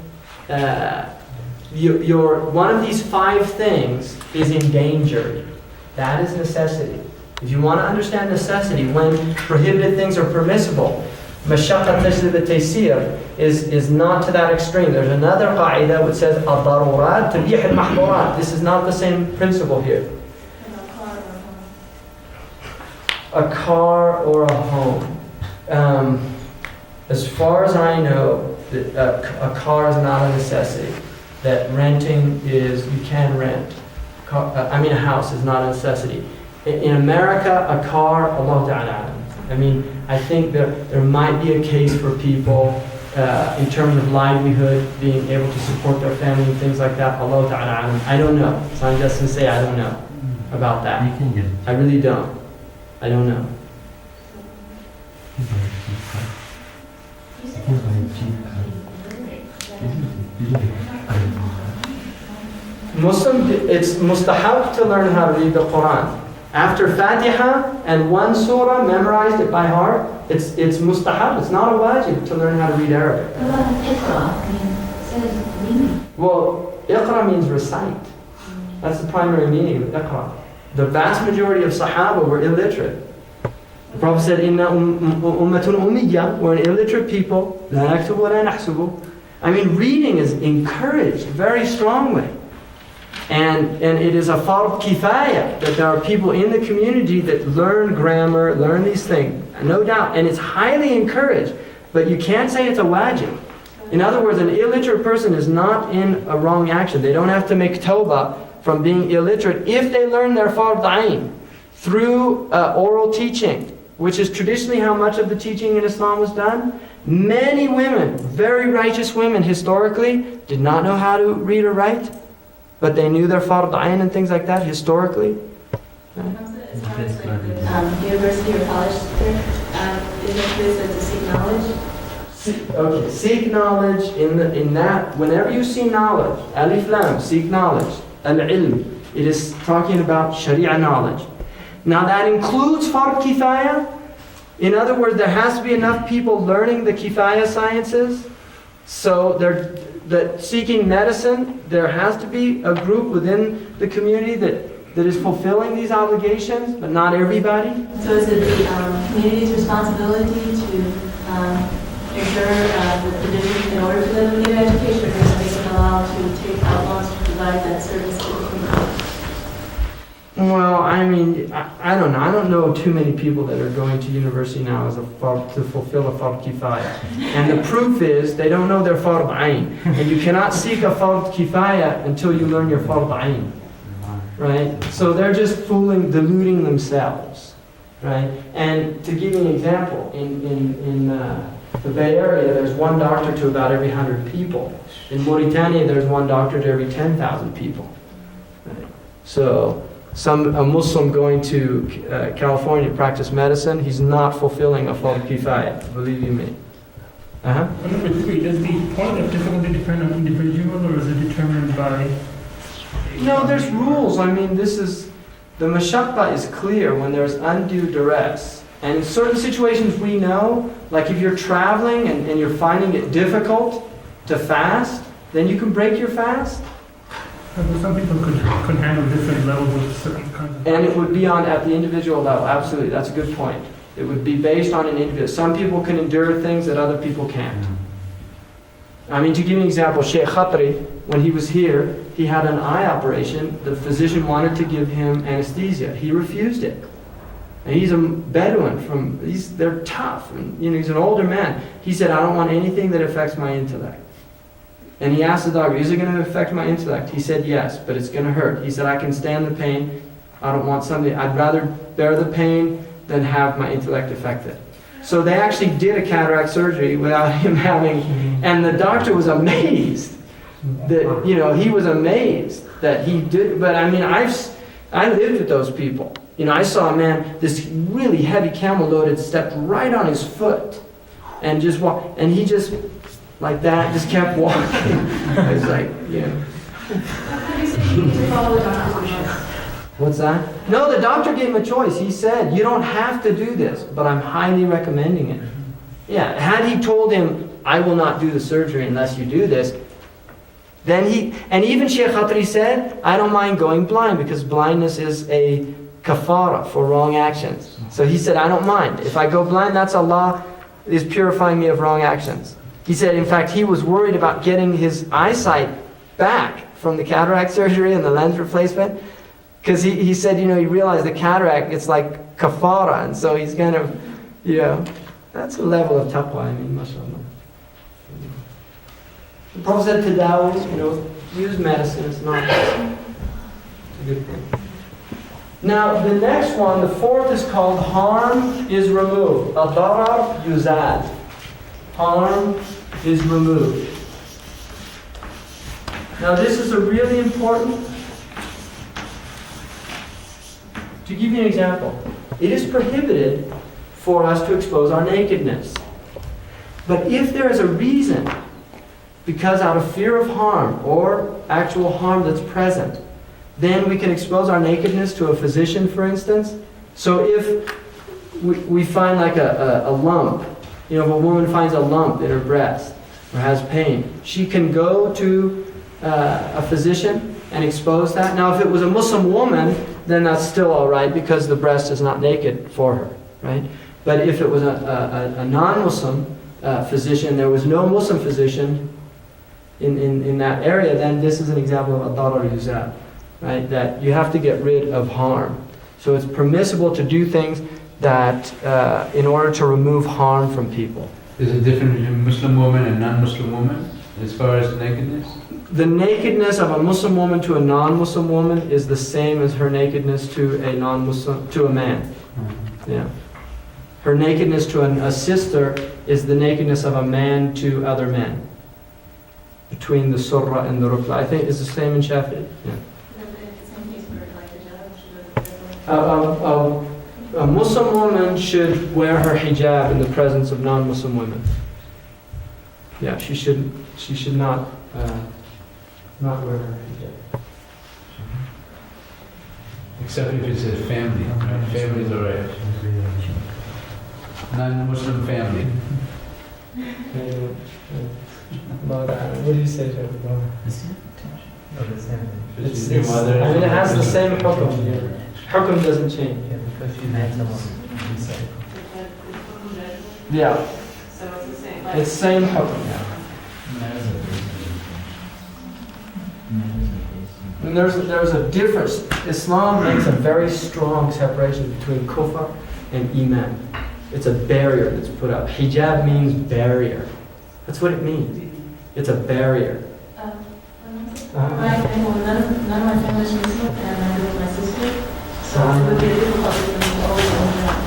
one of these 5 things is endangered. That is necessity. If you want to understand necessity, when prohibited things are permissible, mashaqqa tajlib at-taysir is not to that extreme. There's another qa'idah which says ad-darurat tubih al-mahdurat. This is not the same principle here. A car or a home. As far as I know, a car is not a necessity. That renting is, you can rent. A house is not a necessity. In America, a car, Allah Ta'ala. I mean, I think there might be a case for people in terms of livelihood, being able to support their family and things like that. Allah Ta'ala. I don't know. So I'm just going to say I don't know about that. I really don't. I don't know. Muslim, it's mustahab to learn how to read the Quran. After Fatiha and one surah, memorized it by heart, it's mustahab. It's not a wajib to learn how to read Arabic. Well, iqra means recite. That's the primary meaning of iqra. The vast majority of Sahaba were illiterate. The Prophet said, Inna ummatun ummiyya, we're an illiterate people. La naktubu wa la nahsubu. I mean, reading is encouraged very strongly. And it is a fard kifaya that there are people in the community that learn grammar, learn these things. No doubt. And it's highly encouraged. But you can't say it's a wajib. In other words, an illiterate person is not in a wrong action. They don't have to make tawbah from being illiterate if they learn their fard ayn through oral teaching, which is traditionally how much of the teaching in Islam was done. Many women, very righteous women historically, did not know how to read or write, but they knew their fard ayn and things like that historically. Hamza, as far as like the university or college, is it clear to seek knowledge? Okay, seek knowledge in that. Whenever you see knowledge, alif lam, seek knowledge, al-ilm, it is talking about Sharia knowledge. Now that includes fard kifaya. In other words, there has to be enough people learning the kifaya sciences. So that seeking medicine, there has to be a group within the community that is fulfilling these obligations, but not everybody. So is it the community's responsibility to ensure that the district, in order for them to get education, is making allowed to take out loans to provide that service to the community? Well, I mean, I don't know. I don't know too many people that are going to university now to fulfill a fard kifaya. And the proof is they don't know their fard ayn. And you cannot seek a fard kifaya until you learn your fard ayn. Right? So they're just deluding themselves. Right? And to give you an example, the Bay Area, there's one doctor to about every 100 people. In Mauritania, there's one doctor to every 10,000 people. Right? So, a Muslim going to California to practice medicine, he's not fulfilling a fard kifaya, believe you me. Does the point of difficulty depend on individual, or is it determined by? No, there's rules. I mean, the mashaqqa is clear when there's undue duress. And in certain situations we know, like if you're traveling and you're finding it difficult to fast, then you can break your fast. But some people could handle different levels of certain kinds of... And it would be at the individual level, absolutely. That's a good point. It would be based on an individual. Some people can endure things that other people can't. I mean, to give you an example, Shaykh Khatri, when he was here, he had an eye operation. The physician wanted to give him anesthesia. He refused it. And he's a Bedouin they're tough. And, he's an older man. He said, I don't want anything that affects my intellect. And he asked the doctor, is it going to affect my intellect? He said, yes, but it's going to hurt. He said, I can stand the pain. I don't want something. I'd rather bear the pain than have my intellect affected. So they actually did a cataract surgery without him having, and the doctor was amazed that, he was amazed that he did. But I mean, I lived with those people. I saw a man, this really heavy camel loaded, stepped right on his foot and just walked, and he just, like that, just kept walking. I was like, What's that? No, the doctor gave him a choice. He said, you don't have to do this, but I'm highly recommending it. Yeah, had he told him, I will not do the surgery unless you do this, then and even Shaykh Khatri said, I don't mind going blind because blindness is a kafara for wrong actions. So he said, I don't mind. If I go blind, that's Allah is purifying me of wrong actions. He said, in fact, he was worried about getting his eyesight back from the cataract surgery and the lens replacement. Because he said, he realized the cataract, it's like kafara, and so he's kind of, that's a level of taqwa, I mean, mashallah. The Prophet said, tadawi, use medicine, it's not a good thing. Now, the next one, the fourth is called harm is removed. Ad-darar yuzad. Harm is removed. Now, this is a really important. To give you an example, it is prohibited for us to expose our nakedness. But if there is a reason, because out of fear of harm or actual harm that's present, then we can expose our nakedness to a physician, for instance. So if we find like a lump, if a woman finds a lump in her breast or has pain, she can go to a physician and expose that. Now, if it was a Muslim woman, then that's still all right because the breast is not naked for her, right? But if it was a non-Muslim physician, there was no Muslim physician in that area, then this is an example of ad-darar yuzad, right? That you have to get rid of harm. So it's permissible to do things that, in order to remove harm from people. Is it different between Muslim woman and non-Muslim woman as far as nakedness? The nakedness of a Muslim woman to a non-Muslim woman is the same as her nakedness to a non-Muslim, to a man. Yeah. Her nakedness to a sister is the nakedness of a man to other men. Between the surra and the rukla. I think it's the same in Shafi'i. Yeah. A Muslim woman should wear her hijab in the presence of non-Muslim women. Yeah, she should not wear her hijab. Except if it's a family. Family's alright. Non-Muslim family. What do you say to her? Your mother. I mean, it has the same hukum. Hukum doesn't change. Yeah. So it's the same. It's same hukum. And there's a difference. Islam makes a very strong separation between kufr and iman. It's a barrier that's put up. Hijab means barrier. That's what it means. It's a barrier. None of my family is Muslim, and I live with my sister. So it would be a difficult thing to always own that.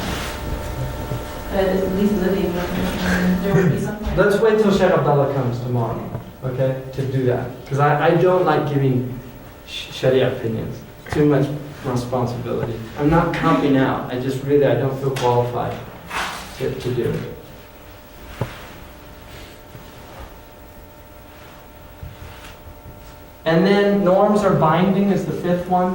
that is at least living, and there would be some kind of... Let's wait till Shaykh Abdullah comes tomorrow, okay, to do that. Because I don't like giving Sharia opinions. Too much responsibility. I'm not camping out. I just really, I don't feel qualified to do it. And then norms are binding is the fifth one.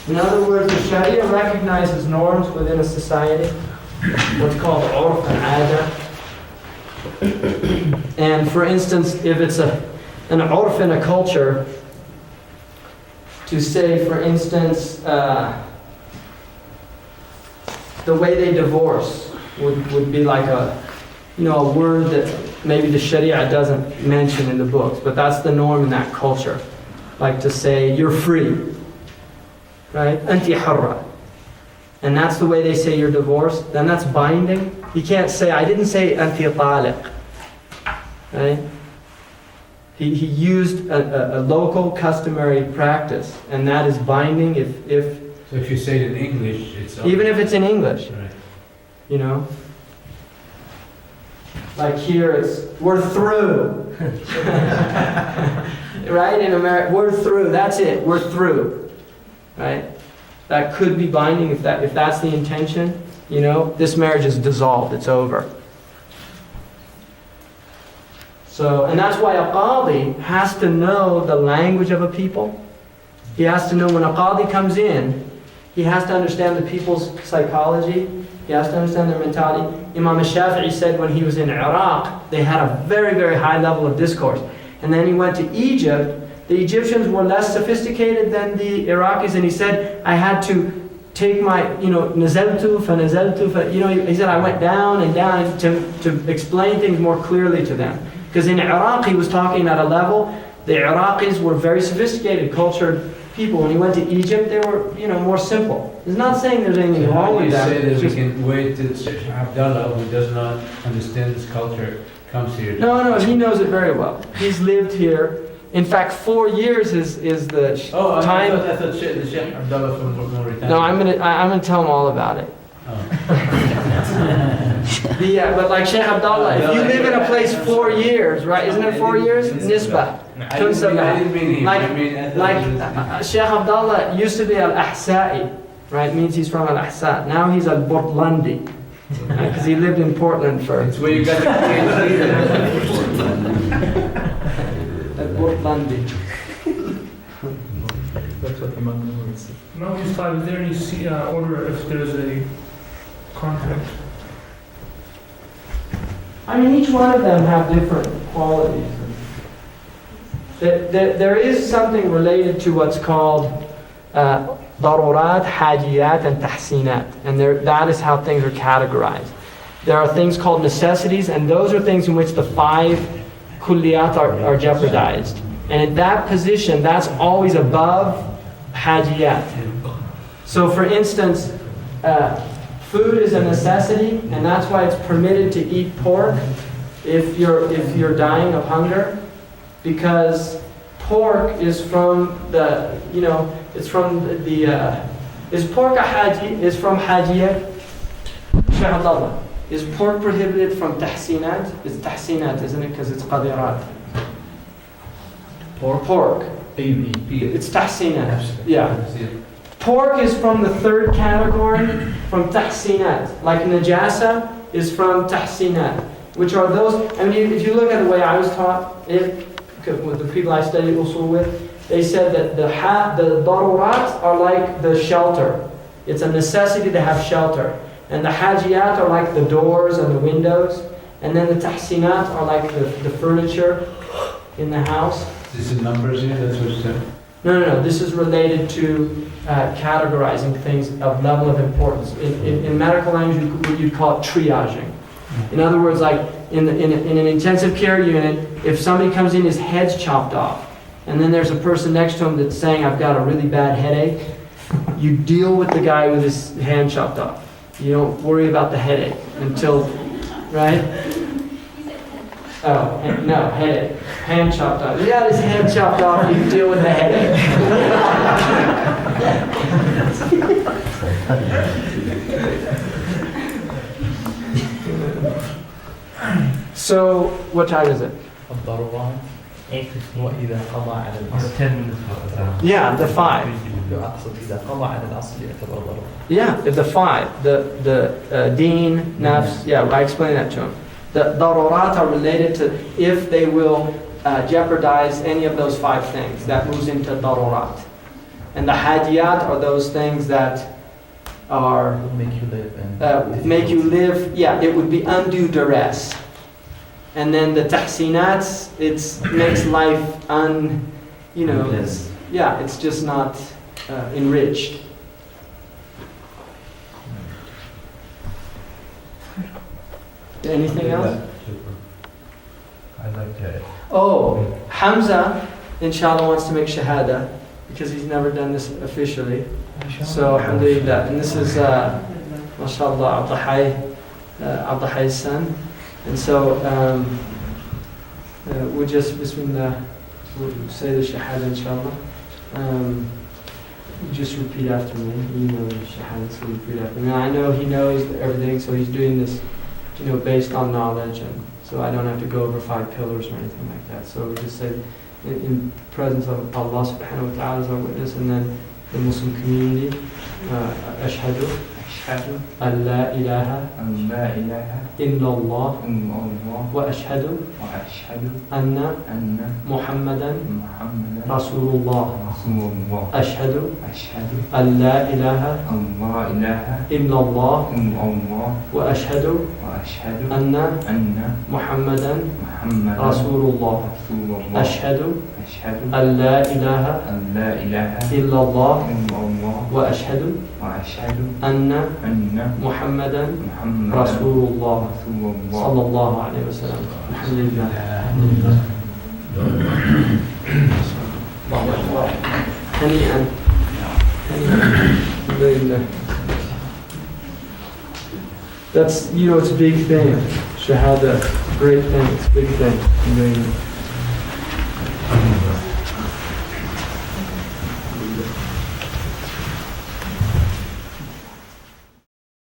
In other words, the Sharia recognizes norms within a society, what's called urf and ada. And for instance, if it's an urf in a culture, to say, for instance, the way they divorce would be like a word that maybe the Sharia doesn't mention in the books, but that's the norm in that culture. Like to say, you're free. Right? Anti harra. And that's the way they say you're divorced, then that's binding. You can't say, I didn't say anti taliq. Right? He used a local customary practice, and that is binding if So if you say it in English, it's... even if it's in English. Right. You know? Like here it's, we're through. Right? In America, we're through. That's it. We're through. Right? That could be binding if that's the intention. This marriage is dissolved. It's over. So, and that's why a qadi has to know the language of a people. He has to know when a qadi comes in, he has to understand the people's psychology. He has to understand their mentality. Imam al-Shafi'i said when he was in Iraq, they had a very, very high level of discourse. And then he went to Egypt. The Egyptians were less sophisticated than the Iraqis, and he said, I had to take my, nazaltu fa nazaltu fa, he said I went down and down to explain things more clearly to them. Because in Iraq, he was talking at a level, the Iraqis were very sophisticated, cultured people. When he went to Egypt, they were, more simple. It's not saying there's anything wrong with that. You say that we can wait till Shaykh Abdullah, who does not understand this culture, comes here? No, he knows it very well. He's lived here. In fact, 4 years is the time. I thought Shaykh Abdullah from Mauritania. No, I'm gonna tell him all about it. Oh. But like Shaykh Abdullah, if you live in a place 4 years, right? Isn't it 4 years? Nisbah. I didn't mean him. Like Shaykh Abdullah used to be al-Ahsa'i, right? Means he's from al-Ahsa. Now he's al-Portlandi, because he lived in Portland for. It's where you got the Portlandi. That's what Imam would say. Now, these five, is there any order if there's a conflict? I mean, each one of them have different qualities. There is something related to what's called darurat, hajiyat, and tahsinat. And that is how things are categorized. There are things called necessities, and those are things in which the 5 kulliyat are jeopardized. And in that position, that's always above hajiyat. So for instance, food is a necessity, and that's why it's permitted to eat pork if you're dying of hunger, because pork is from the, it's from the, is pork a haji, is from hajiyat? Shaykh Abdullah, is pork prohibited from tahsinat? It's tahsinat, isn't it? Because it's qadirat. Pork. It's tahsinat. Yeah. Pork is from the 3rd category, from tahsinat. Like najasa is from tahsinat, which are those, I mean, if you look at the way I was taught, with the people I studied usul with, they said that the darurat are like the shelter. It's a necessity to have shelter. And the hajiyat are like the doors and the windows. And then the tahsinat are like the furniture in the house. This is numbers here, that's what you said? No. This is related to categorizing things of level of importance. In medical language, you'd call it triaging. In other words, like in an intensive care unit, if somebody comes in, his head's chopped off, and then there's a person next to him that's saying, I've got a really bad headache, you deal with the guy with his hand chopped off. You don't worry about the headache until, right? Oh, no, headache. Hand chopped off. Yeah, his hand chopped off, you can deal with the headache. So, what time is it? 8:15. وإذا قضى على الأصل 10 minutes for the Yeah, the 5. أقصد إذا قضى على الأصل يعتبر ضرورة. Yeah, the 5. The deen, nafs. Yeah, I explained that to him. The darurat are related to if they will jeopardize any of those 5 things. That moves into darurat. And the hadiyat are those things that are Make you live and make you live. Yeah, it would be undue duress. And then the tahsinats, makes life it's just not enriched. Anything else? I'd like to. Oh, Hamza, inshallah, wants to make shahada because he's never done this officially. So, alhamdulillah. And this is, mashallah, Abdul Hay's son. And so, we'll just, bismillah, we'll say the shahada, inshallah. Just repeat after me. You know the shahada, so repeat after me. I know he knows everything, so he's doing this, based on knowledge, and so I don't have to go over 5 pillars or anything like that. So we just say, in presence of Allah subhanahu wa ta'ala as our witness, and then the Muslim community, ashhadu an la ilaha illallah wa ashhadu anna Muhammadan Rasulullah. Ashhadu an la ilaha illallah wa ashhadu anna Muhammadan Rasulullah. Ashhadu an la ilaha illallah wa ashhadu anna Muhammadan Rasulullah. Sallallahu alayhi wa sallam. Alhamdulillah. هنيئا هنيئا. That's, it's a big thing. Shahada, great thing, it's a big thing.